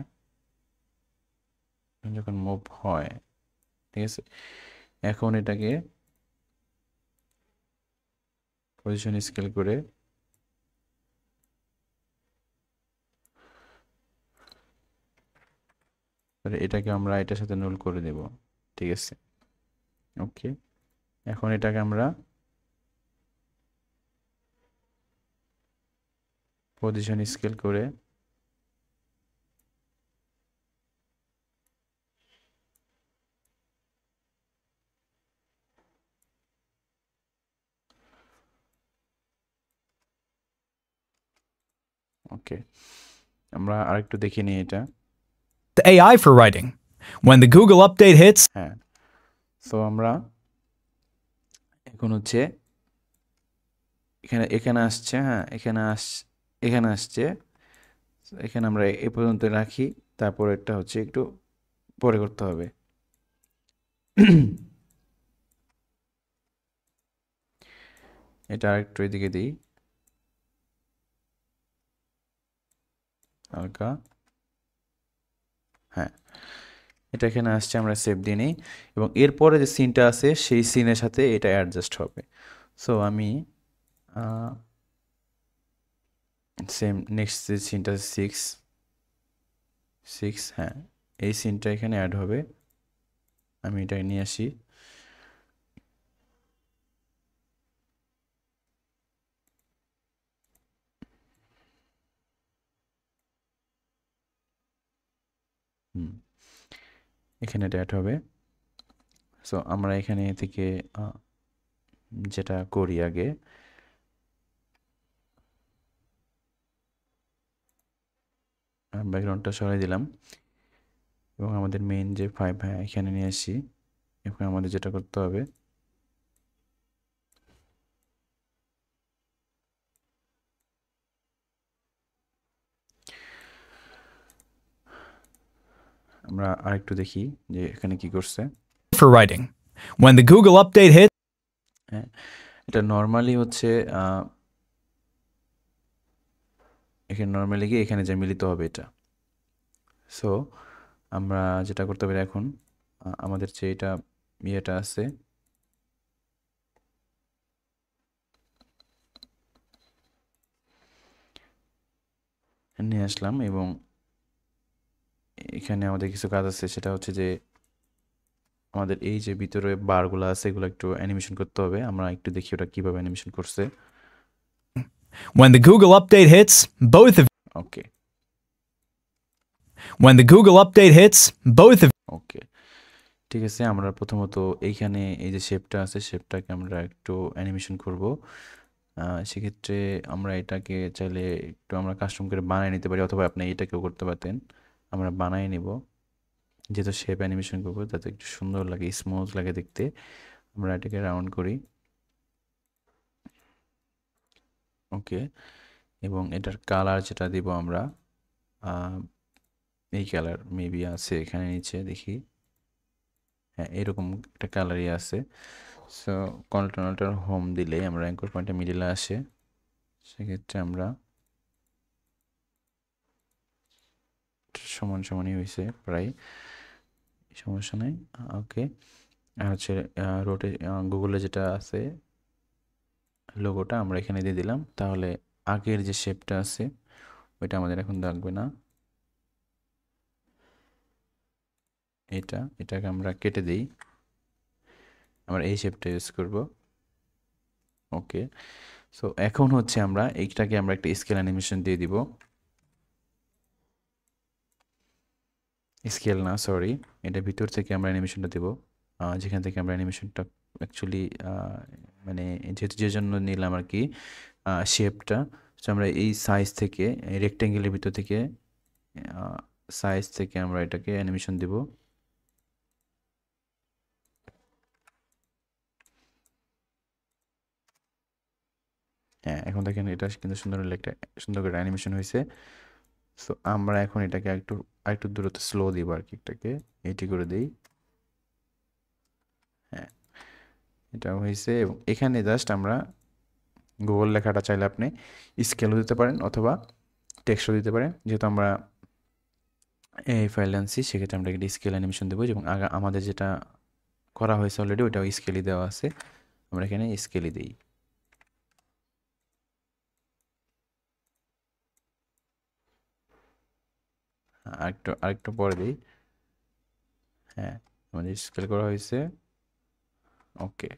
যখন মুভ হয়, ঠিক আছে, এখন এটাকে পজিশন স্কেল করে এটাকে আমরা এটার সাথে নুল করে দেব, ঠিক আছে। ওকে, এখন এটাকে আমরা পজিশন স্কেল করে ওকে, আমরা আরেকটু দেখে নিই এটা। The AI for writing. When the Google update hits, হ্যাঁ, সো আমরা এখন হচ্ছে এখানে আসছে, হ্যাঁ এখানে আসছে, এখানে আমরা এ পর্যন্ত রাখি, তারপর এটা হচ্ছে একটু পরে করতে হবে। এটা আরেকটু এদিকে দিই হালকা, হ্যাঁ এটা এখানে আসছে, আমরা সেভ দিয়ে নিই এবং এরপরে যে সিনটা আছে সেই সিনের সাথে এটা অ্যাডজাস্ট হবে। সো আমি সেম নেক্সট যে সিনটা 6, হ্যাঁ এই সিনটা এখানে অ্যাড হবে, আমি এটা নিয়ে আসি। এখানে এটা অ্যাড হবে। সো আমরা এখানে থেকে যেটা করি আগে, ব্যাকগ্রাউন্ডটা সরাই দিলাম এবং আমাদের মেইন যে 5 এখানে নিয়ে আসি। এখন আমাদের যেটা করতে হবে আমরা আরেকটু দেখি যে এখানে কি করছে। for writing. When the Google update hits, হ্যাঁ এটা নর্মালি হচ্ছে এখানে নর্মালি গিয়ে এখানে যে মিলিত হবে এটা। সো আমরা যেটা করতে পারি এখন, আমাদের যে এটা ইয়েটা আছে নিয়ে আসলাম এবং এখানে আমাদের কিছু কাজ আছে, সেটা হচ্ছে যে আমাদের এই যে ভিতরে বারগুলো আছে এগুলো একটু অ্যানিমেশন করতে হবে। আমরা একটু দেখি ওটা কিভাবে অ্যানিমেশন করছে। when the Google update hits, both of okay, when the Google update hits, both of ওকে ঠিক আছে। আমরা প্রথমত এইখানে এই যে শেপটা আছে শেপটাকে আমরা একটু অ্যানিমেশন করব। সেক্ষেত্রে আমরা এটাকে চাইলে একটু আমরা কাস্টম করে বানিয়ে নিতে পারি, অথবা আপনি এটাকেও করতে পারতেন। আমরা বানিয়ে নিব, যেহেতু শেপ অ্যানিমেশন করবো যাতে একটু সুন্দর লাগে, স্মুথ লাগে দেখতে। আমরা এটাকে রাউন্ড করি, ওকে। এবং এটার কালার যেটা দিব আমরা এই কালার মেবি আছে এখানে নিচে দেখি, হ্যাঁ এরকম একটা কালারই আছে। সো কন্ট্রোলটার হোম দিলে আমরা অ্যাঙ্কর পয়েন্টটা মিডিলে আসে, সেক্ষেত্রে আমরা সমান সমানই হয়েছে প্রায়, সমস্যা নাই। ওকে, আর হচ্ছে রোটে গুগলে যেটা আছে লোগোটা আমরা এখানে দিয়ে দিলাম, তাহলে আগের যে শেপটা আছে ওইটা আমাদের এখন লাগবে না। এটাকে আমরা কেটে দিই, আমরা এই শেপটা ইউজ করব। ওকে, সো এখন হচ্ছে আমরা এইটাকে আমরা একটা স্কেল অ্যানিমেশন দিয়ে দিব, স্কেল না সরি, এটা ভিতর থেকে আমরা অ্যানিমেশনটা দেব, যেখান থেকে আমরা অ্যানিমেশনটা অ্যাকচুয়ালি মানে যেহেতু যে জন্য নিলাম আর কি শেপটা, তো আমরা এই সাইজ থেকে রেক্টেঙ্গেলের ভিতর থেকে সাইজ থেকে আমরা এটাকে অ্যানিমেশন দেব। হ্যাঁ, এখন দেখেন এটা কিন্তু সুন্দর করে অ্যানিমেশন হয়েছে। সো আমরা এখন এটাকে আরেকটু দূরত্ব স্লো দিব আর কি, এটাকে এটি করে দিই। হ্যাঁ, এটা হয়েছে। এবং এখানে জাস্ট আমরা গুগল লেখাটা চাইলে আপনি স্কেলও দিতে পারেন অথবা টেক্সটও দিতে পারেন, যেহেতু আমরা এই ফাইল আনছি সেক্ষেত্রে আমরা একটা স্কেল অ্যানিমেশন দেবো, এবং আমাদের যেটা করা হয়েছে অলরেডি ওইটাও স্কেলই দেওয়া আছে, আমরা এখানে স্কেলই দিই। আরেকটু পরে দিই। হ্যাঁ, আমাদের স্কেল করা হয়েছে। ওকে,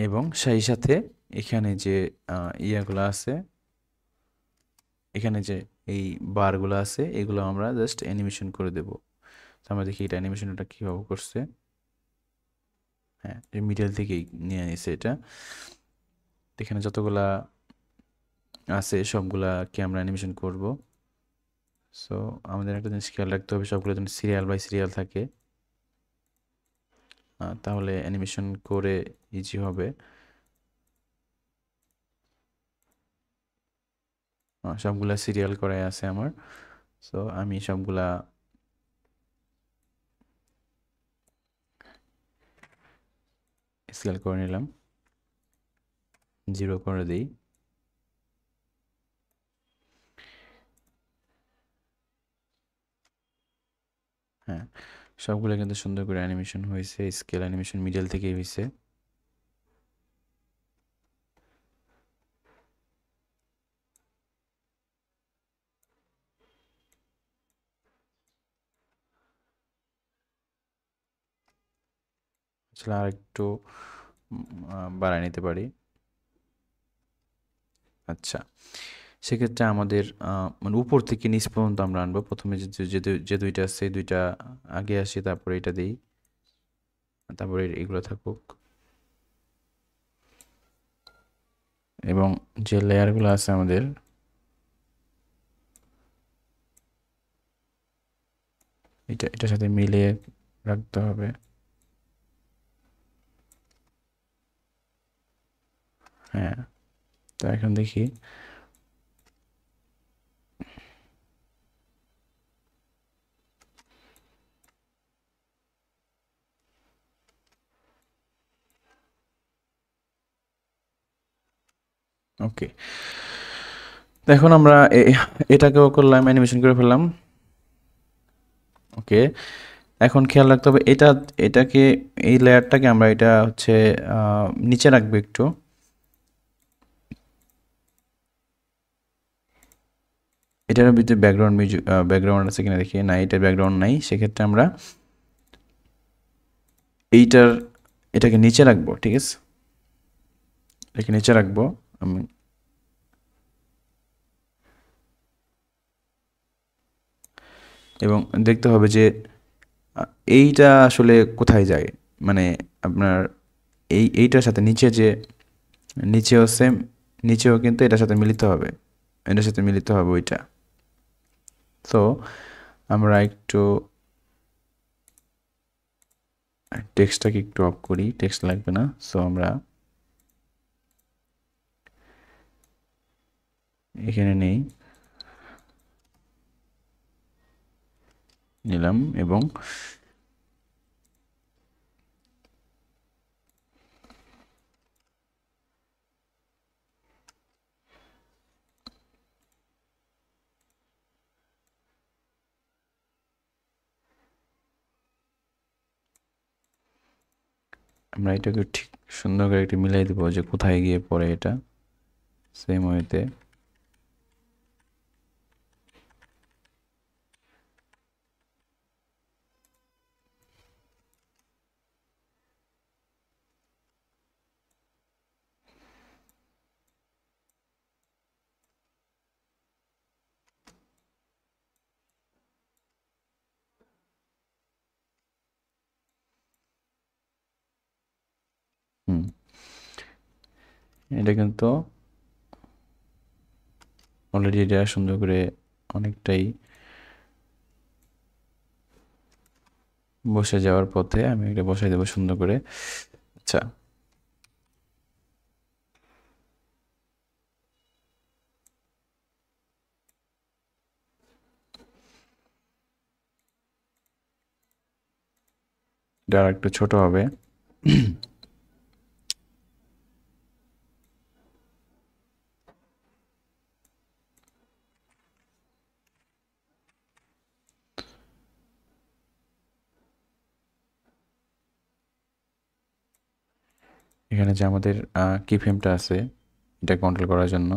এবং সেই সাথে এখানে যে ইয়াগুলো আছে, এখানে যে এই বারগুলো আছে এগুলো আমরা জাস্ট অ্যানিমেশন করে দেব। তো আমরা দেখি এটা অ্যানিমেশনটা কীভাবে করছে। হ্যাঁ, মিডল থেকেই নিয়ে নিয়েছে এটা। এখানে যতগুলা আছে সবগুলাকে আমরা অ্যানিমেশন করব। সো আমাদের একটা জিনিস খেয়াল রাখতে হবে, সবগুলো যেন সিরিয়াল বাই সিরিয়াল থাকে, তাহলে অ্যানিমেশন করে ইজি হবে। সবগুলা সিরিয়াল করাই আছে আমার, সো আমি সবগুলা স্কেল করে নিলাম, 0 করে দিই। হ্যাঁ, সবগুলো কিন্তু সুন্দর করে অ্যানিমেশন হয়েছে, স্কেল অ্যানিমেশন মিডল থেকেই হয়েছে। আসলে আর একটু বাড়ায় নিতে পারি। আচ্ছা, সেক্ষেত্রে আমাদের মানে উপর থেকে নিচ পর্যন্ত আমরা আনবো। প্রথমে যে দুইটা আছে এই দুইটা আগে আসি, তারপরে এটা দিই, তারপরে এগুলো থাকুক। এবং যে লেয়ারগুলো আছে আমাদের এটার সাথে মিলিয়ে রাখতে হবে। হ্যাঁ, তো এখন দেখি ওকে, এখন আমরা এটাকেও করলাম, অ্যানিমেশন করে ফেললাম। ওকে, এখন খেয়াল রাখতে হবে এটাকে এই লেয়ারটাকে আমরা এটা হচ্ছে নিচে রাখবো একটু। এটার ভিতরে ব্যাকগ্রাউন্ড আছে কিনা দেখি, না এটার ব্যাকগ্রাউন্ড নাই, সেক্ষেত্রে আমরা এটাকে নিচে রাখবো। ঠিক আছে, এটাকে নিচে রাখবো আমি। এবং দেখতে হবে যে এইটা আসলে কোথায় যায়, মানে আপনার এইটার সাথে নিচেও সেম, নিচেও কিন্তু এটার সাথে মিলিত হবে, ওইটা। তো আমরা একটু টেক্সটটাকে একটু অফ করি, টেক্সট লাগবে না। সো আমরা এখানে নিলাম এবং আমরা এটাকে ঠিক সুন্দর করে একটু মিলাই দেবো যে কোথায় গিয়ে পড়ে এটা সেম ওয়েতে। এটা কিন্তু অলরেডি এটা সুন্দর করে অনেকটাই বসে যাওয়ার পথে। আমি এটা বসাই দেবো সুন্দর করে। আচ্ছা, এটা আর একটু ছোট হবে। এখানে যে আমাদের কি ফ্রেমটা আছে এটা কন্ট্রোল করার জন্য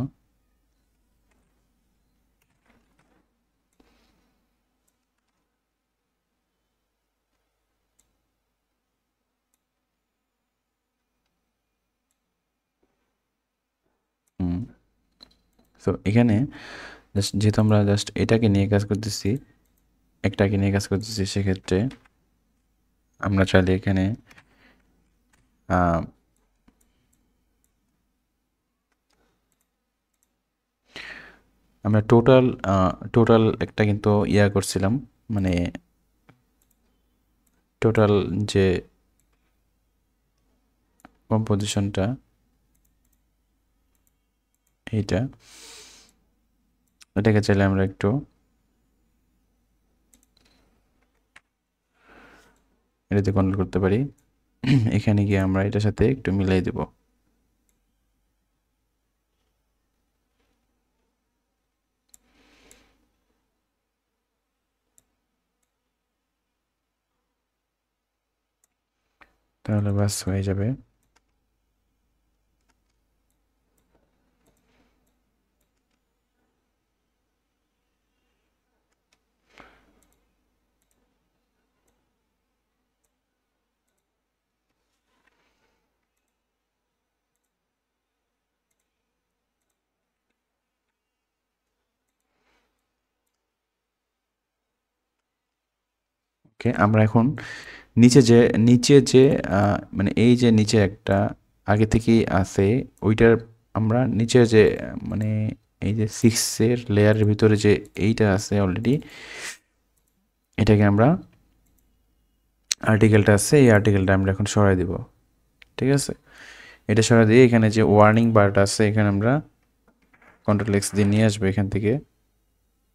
তো এখানে জাস্ট যেহেতু আমরা জাস্ট এটাকে নিয়ে কাজ করতেছি, একটাকে নিয়ে কাজ করতেছি, সেক্ষেত্রে আমরা চাইলে এখানে আমরা টোটাল একটা কিন্তু ইয়া করছিলাম, মানে টোটাল যে কম্পোজিশনটা এটাকে চাইলে আমরা একটু এটাতে কন্ট্রোল করতে পারি। এখানে গিয়ে আমরা এটার সাথে একটু মিলাই দেব। তাহলে বাস হয়ে যাবে। ওকে, আমরা এখন নিচে যে মানে এই যে নিচে একটা আগে থেকেই আছে ওইটার আমরা নিচে যে মানে এই যে 6-এর লেয়ারের ভিতরে যে এইটা আছে অলরেডি, এটাকে আমরা আর্টিকেলটা আছে এই আর্টিকেলটা আমরা এখন সরাই দিব। ঠিক আছে, এটা সরাই দিয়ে এখানে যে ওয়ার্নিং বারটা আছে এখানে আমরা কন্ট্রোল এক্স দিয়ে নিয়ে আসবো। এখান থেকে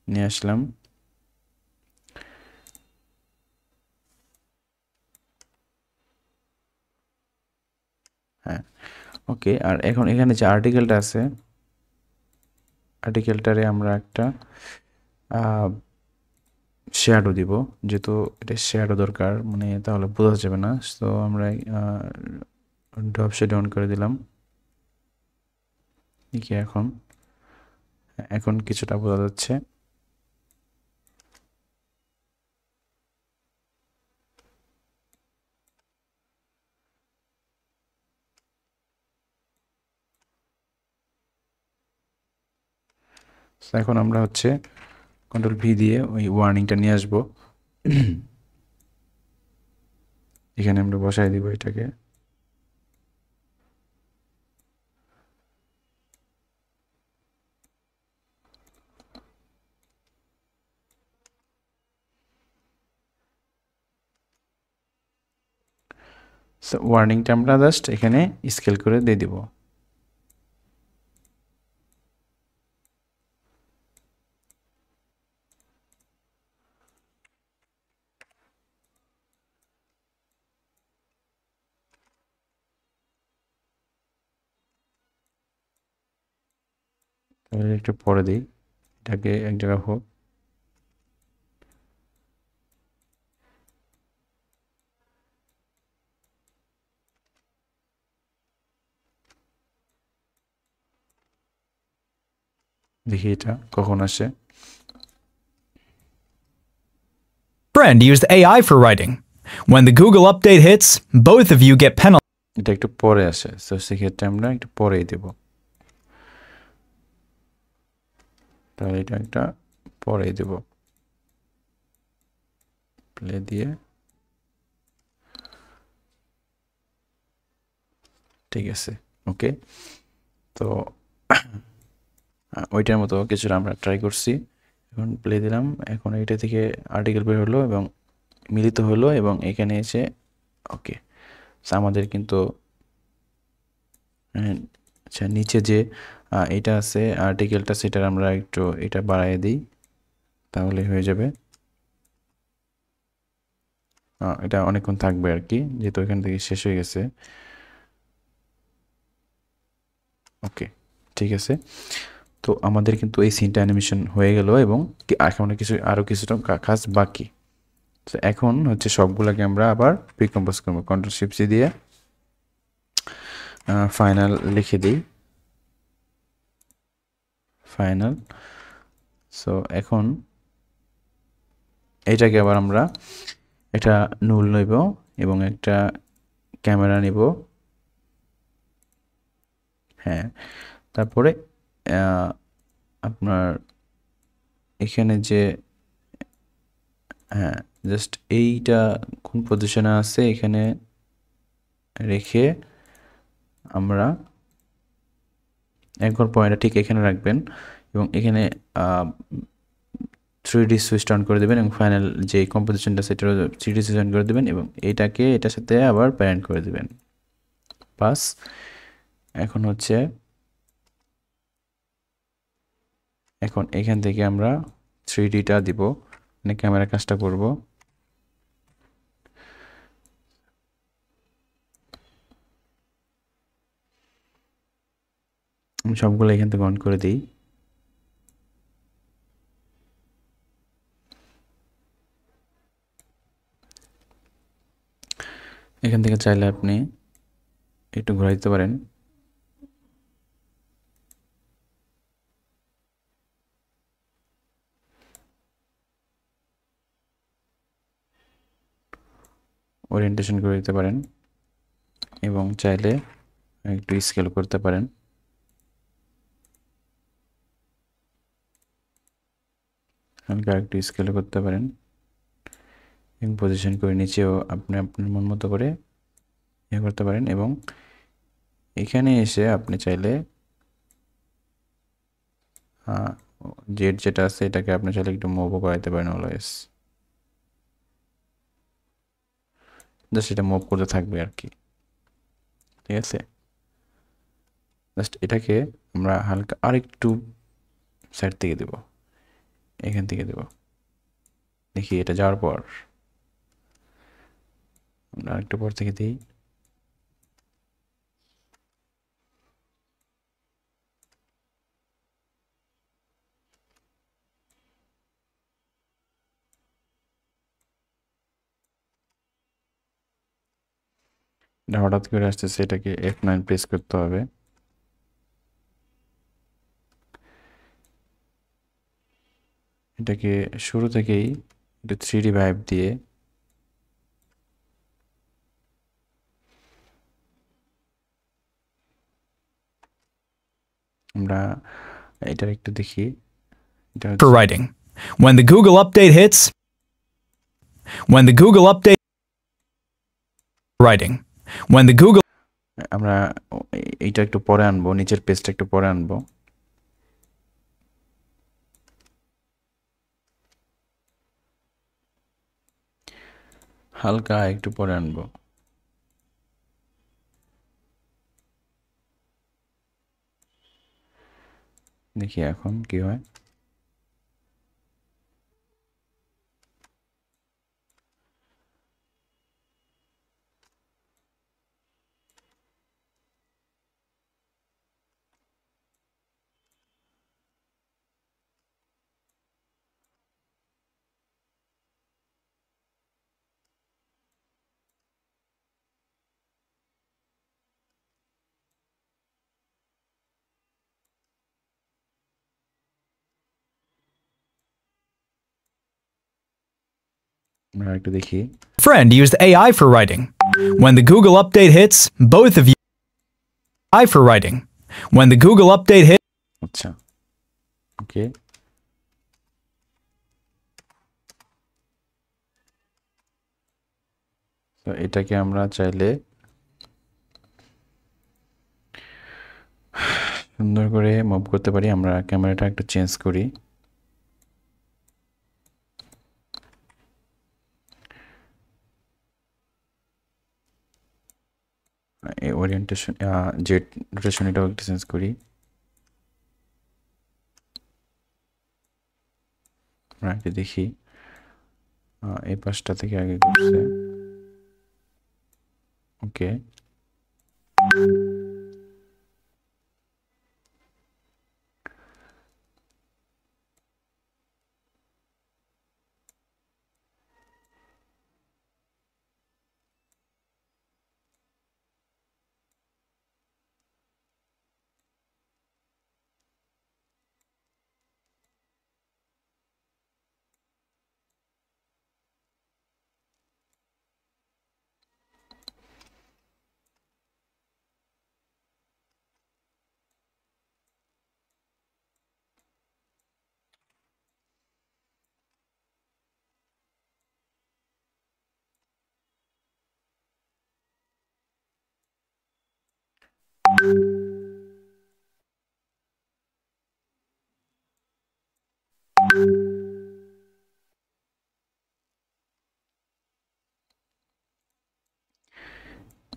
নিয়ে আসলাম। হ্যাঁ, ওকে। আর এখন এখানে যে আর্টিকেলটা আছে আর্টিকেলটারে আমরা একটা শ্যাডো দিব, যেহেতু এটা শ্যাডো দরকার, মানে তাহলে বোঝা যাবে না। তো আমরা ড্রপ শ্যাডো অন করে দিলাম। কি এখন কিছুটা বোঝা যাচ্ছে। এখন আমরা হচ্ছে কন্ট্রোল ভি দিয়ে ওই ওয়ার্নিংটা নিয়ে আসবো। এখানে আমরা বসাই দিব এটাকে। ওয়ার্নিংটা আমরা জাস্ট এখানে স্কেল করে দিয়ে দিব। একটু পরে দিই, এটাকে এক জায়গায় হোক। দেখি এটা কখন আসে। Friend used AI for writing. When the Google update hits, both of you get penalized. এটা একটু পরে আসে, তো সেক্ষেত্রে আমরা একটু পরেই দেব। তাহলে এটা একটা পরেই দেব, প্লে দিয়ে। ঠিক আছে, ওকে। তো ওইটার মতো কিছুটা আমরা ট্রাই করছি। এখন প্লে দিলাম, এখন এইটা থেকে আর্টিকেল বের হলো এবং মিলিত হলো এবং এখানে এসে ওকে। আমাদের কিন্তু আচ্ছা, নিচে যে এটা আছে আর্টিকেলটা, সেটার আমরা একটু এটা বাড়াই দিই, তাহলে হয়ে যাবে। এটা অনেকক্ষণ থাকবে আর কি, যেহেতু এখান থেকে শেষ হয়ে গেছে। ওকে, ঠিক আছে। তো আমাদের কিন্তু এই সিনটা অ্যানিমেশন হয়ে গেল এবং এখন আরও কিছুটা কাজ বাকি। তো এখন হচ্ছে সবগুলোকে আমরা আবার প্রিকম্পোজ করবো। Ctrl+Shift+C দিয়ে ফাইনাল লিখে দিই, ফাইনাল। সো এখন এইটাকে আবার আমরা এটা নুল নেব এবং একটা ক্যামেরা নেব। হ্যাঁ, তারপরে আপনার এখানে যে হ্যাঁ জাস্ট এইটা কোন পজিশনে আছে এখানে রেখে আমরা একবার পয়েন্টটা ঠিক এখানে রাখবেন এবং এখানে 3D সুইচ অন করে দেবেন এবং ফাইনাল যে কম্পোজিশনটা সেটার 3D সুইচ অন করে দেবেন এবং এটাকে এটার সাথে আবার প্যারেন্ট করে দেবেন। বাস, এখন হচ্ছে এখন এখান থেকে আমরা 3Dটা দিব, মানে ক্যামেরা কাজটা করব। আমি সবগুলো এখান থেকে অন করে দিই। এখান থেকে চাইলে আপনি একটু ঘুরাই দিতে পারেন। ওরিয়েন্টেশন করে দিতে পারেন এবং চাইলে একটু স্কেল করতে পারেন। হালকা একটু স্কেল করতে পারেন এবং পজিশন করে নিচেও আপনি আপনার মন মতো করে ইয়ে করতে পারেন এবং এখানে এসে আপনি চাইলে জেড যেটা আছে এটাকে আপনি চাইলে একটু মুভও করাইতে পারেন অলওয়েজ, জাস্ট এটা মুভ করতে থাকবে আর কি। ঠিক আছে, জাস্ট এটাকে আমরা হালকা আরেকটু সাইড থেকে দেব, এখান থেকে দেব। দেখি এটা যাওয়ার পর আমরা আরেকটু পর থেকে দিই। এটা হঠাৎ করে আসতেছে, এটাকে F9 প্রেস করতে হবে। এটাকে শুরু থেকেই একটু 3D ভাইব দিয়ে আমরা এটা একটু দেখি। For writing. When the Google update hits, writing. When the Google আমরা এইটা একটু পরে আনবো, নিচের পেজটা একটু পরে আনবো। হালকা একটু পরে আনবো। দেখি এখন কি হয়। আমরা একটু দেখি Friend used AI for writing. When the Google update hits, both of you AI for writing. When the Google update hits, আচ্ছা ওকে তো এটাকে আমরা চাইলে সুন্দর করে মুভ করতে পারি আমরা ক্যামেরাটা একটু চেঞ্জ করি ওরিয়েন্টেশন জেড রোটেশন এটাও একটু চেঞ্জ করি আমরা একটু দেখি এই পাশটা থেকে আগে করছে ওকে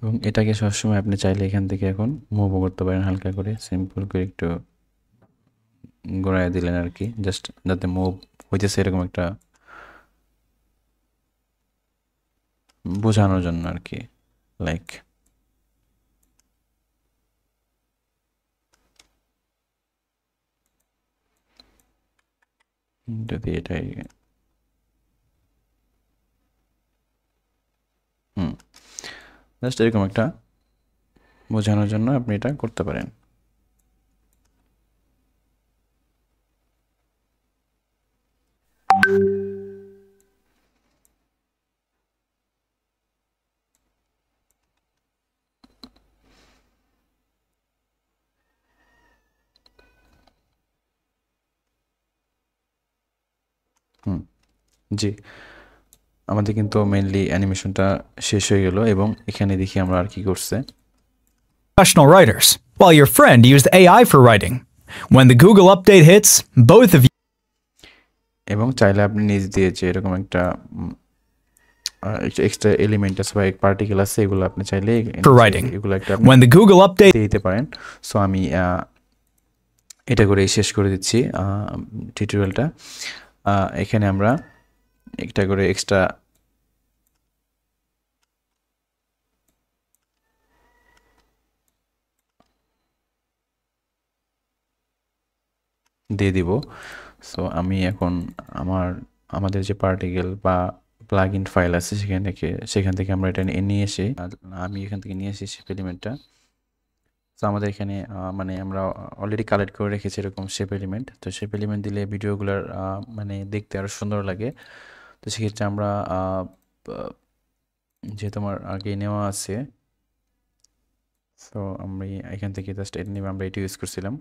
এবং এটাকে সবসময় আপনি চাইলে এখান থেকে এখন মুভও করতে পারেন হালকা করে সিম্পল করে একটু ঘোরায় দিলেন আর কি জাস্ট যাতে মুভ হইতেছে এরকম একটা বোঝানোর জন্য আর কি লাইক যদি এটাই জাস্ট এরকম একটা বোঝানোর জন্য আপনি এটা করতে পারেন জি আমাদের কিন্তু মেইনলি অ্যানিমেশনটা শেষ হয়ে গেল এবং এখানে দেখি আমরা আর কি করছে professional writers, while your friend used AI for writing. When the Google update hits, both of you এবং চাইলে আপনি নিজ দিয়ে যে এরকম একটা এক্সট্রা এলিমেন্ট আছে বা এক পার্টিকেল আছে এগুলো আপনি চাইলে for writing. এগুলো একটা When the Google update দিতে পারেন সো আমি এটা করেই শেষ করে দিচ্ছি টিউটোরিয়ালটা এখানে আমরা একটা করে এক্সট্রা দিয়ে দিব সো আমি এখন আমাদের যে পার্টিকেল বা প্লাগ ইন ফাইল আছে সেখান থেকে আমরা এটা নিয়ে এসে আমি এখান থেকে নিয়ে এসেছি শেপ এলিমেন্টটা তো আমাদের এখানে মানে আমরা অলরেডি কালেক্ট করে রেখেছি এরকম শেপ এলিমেন্ট তো শেপ এলিমেন্ট দিলে ভিডিওগুলোর মানে দেখতে আরও সুন্দর লাগে তো সেক্ষেত্রে আমরা যেহেতু আমার আগে নেওয়া আছে সো আমি এখান থেকে জাস্ট এটা নিয়ে আমরা এটা ইউজ করছিলাম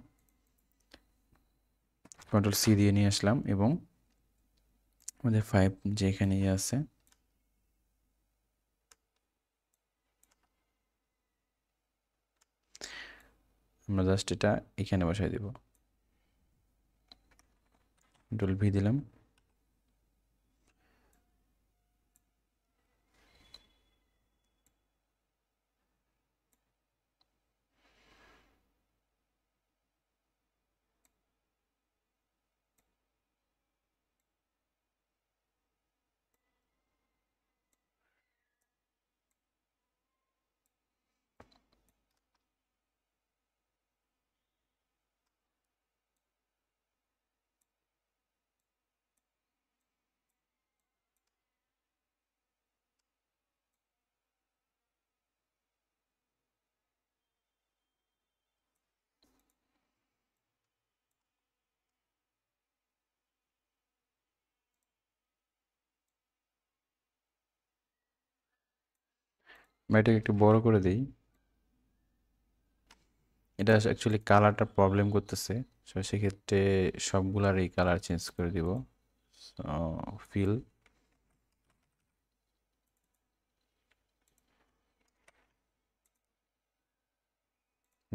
কন্ট্রোল সি দিয়ে নিয়ে আসলাম এবং আমাদের 5 যে এখানে আছে আমরা জাস্ট এটা এখানে বসাই দিব কন্ট্রোল ভি দিলাম এটাকে একটু বড় করে দেই। এটা অ্যাকচুয়ালি কালারটা প্রবলেম করতেছে, সো সেক্ষেত্রে সবগুলার এই কালার চেঞ্জ করে দিব। ফিল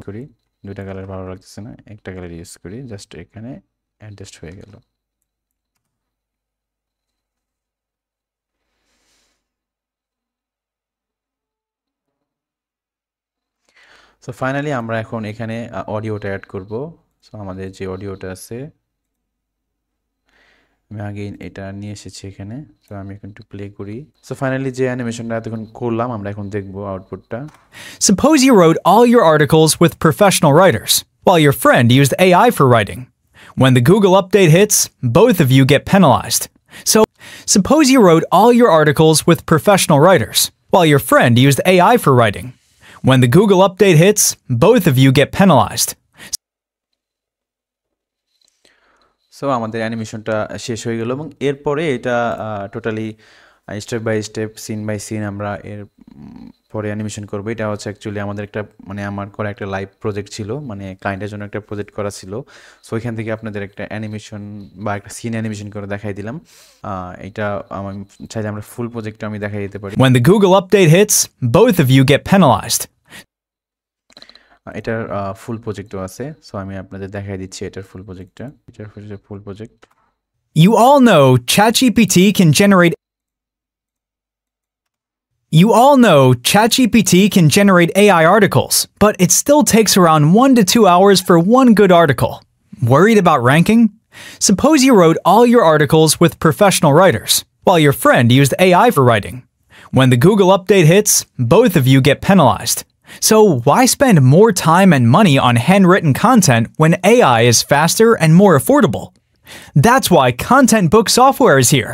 করি, দুইটা কালার ভালো লাগতেছে না, একটা কালার ইউজ করি, জাস্ট এখানে অ্যাডজাস্ট হয়ে গেল। সো ফাইনালি আমরা এখন এখানে অডিওটা অ্যাড করব। সো আমাদের যে অডিওটা আছে আমি আগে এটা নিয়ে এসেছি এখানে, সো আমি এখন একটু প্লে করি। সো ফাইনালি যে অ্যানিমেশনটা এতক্ষণ করলাম আমরা এখন দেখব আউটপুটটা। Suppose you wrote all your articles with professional writers, while your friend used AI for writing. When the Google update hits, both of you get penalized. So, suppose you wrote all your articles with professional writers, while your friend used AI for writing. When the Google update hits, both of you get penalized. So আমাদের অ্যানিমেশনটা শেষ হয়ে গেল এবং এরপরে এটা totally step by step scene by scene আমরা এর পরে অ্যানিমেশন করবো। এটা হচ্ছে অ্যাকচুয়ালি আমাদের একটা মানে আমার করা একটা লাইভ প্রজেক্ট ছিল, মানে ক্লায়েন্টের জন্য একটা প্রজেক্ট করা ছিল। সো ওইখান থেকে আপনাদের একটা অ্যানিমেশন বা একটা সিন অ্যানিমেশন করে দেখাই দিলাম। এটা আমি চাইলে আমরা ফুল প্রজেক্টটা আমি দেখাই দিতে পারি। When the Google update hits, both of you get penalized. এটার ফুল প্রজেক্টও আছে, সো আমি আপনাদের দেখাই দিচ্ছি এটার ফুল প্রজেক্টটা। এটার ফুল project. You all know ChatGPT can generate AI articles, but it still takes around 1 to 2 hours for one good article. Worried about ranking? Suppose you wrote all your articles with professional writers, while your friend used AI for writing. When the Google update hits, both of you get penalized. So why spend more time and money on handwritten content when AI is faster and more affordable? That's why Content Book software is here.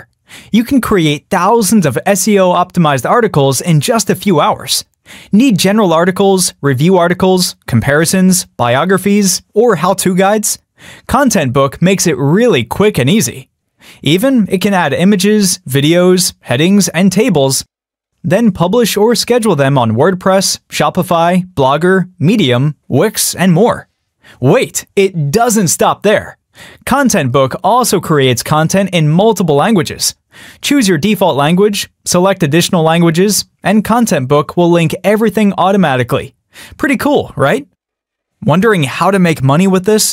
You can create thousands of SEO-optimized articles in just a few hours. Need general articles, review articles, comparisons, biographies, or how-to guides? Content Book makes it really quick and easy. Even it can add images, videos, headings, and tables, then publish or schedule them on WordPress, Shopify, Blogger, Medium, Wix, and more. Wait, it doesn't stop there. Content Book also creates content in multiple languages. Choose your default language, select additional languages, and Content Book will link everything automatically. Pretty cool, right? Wondering how to make money with this?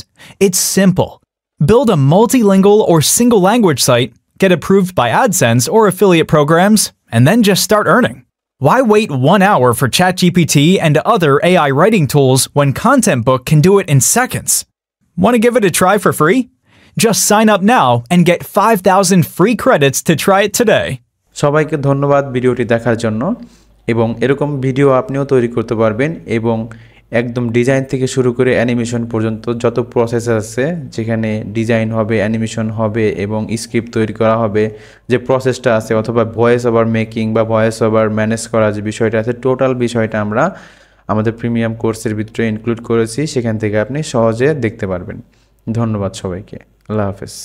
It's simple. Build a multilingual or single language site, get approved by AdSense or affiliate programs, and then just start earning. Why wait 1 hour for ChatGPT and other AI writing tools when Content Book can do it in seconds? Want to give it a try for free? Just sign up now and get 5,000 free credits to try it today. সবাইকে ধন্যবাদ ভিডিওটি দেখার জন্য, এবং এরকম video আপনিও তৈরি করতে পারবেন এবং একদম ডিজাইন থেকে শুরু করে অ্যানিমেশন পর্যন্ত যত প্রসেস আছে, যেখানে ডিজাইন হবে, অ্যানিমেশন হবে এবং স্ক্রিপ্ট তৈরি করা হবে, যে প্রসেসটা আছে, অথবা ভয়েস ওভার মেকিং বা ভয়েস ওভার ম্যানেজ করা যে বিষয়টা আছে, টোটাল বিষয়টা আমরা আমাদের প্রিমিয়াম কোর্সের ভিতরে ইনক্লুড করেছি। সেখান থেকে আপনি সহজে দেখতে পারবেন। ধন্যবাদ সবাইকে। আল্লাহ হাফেজ।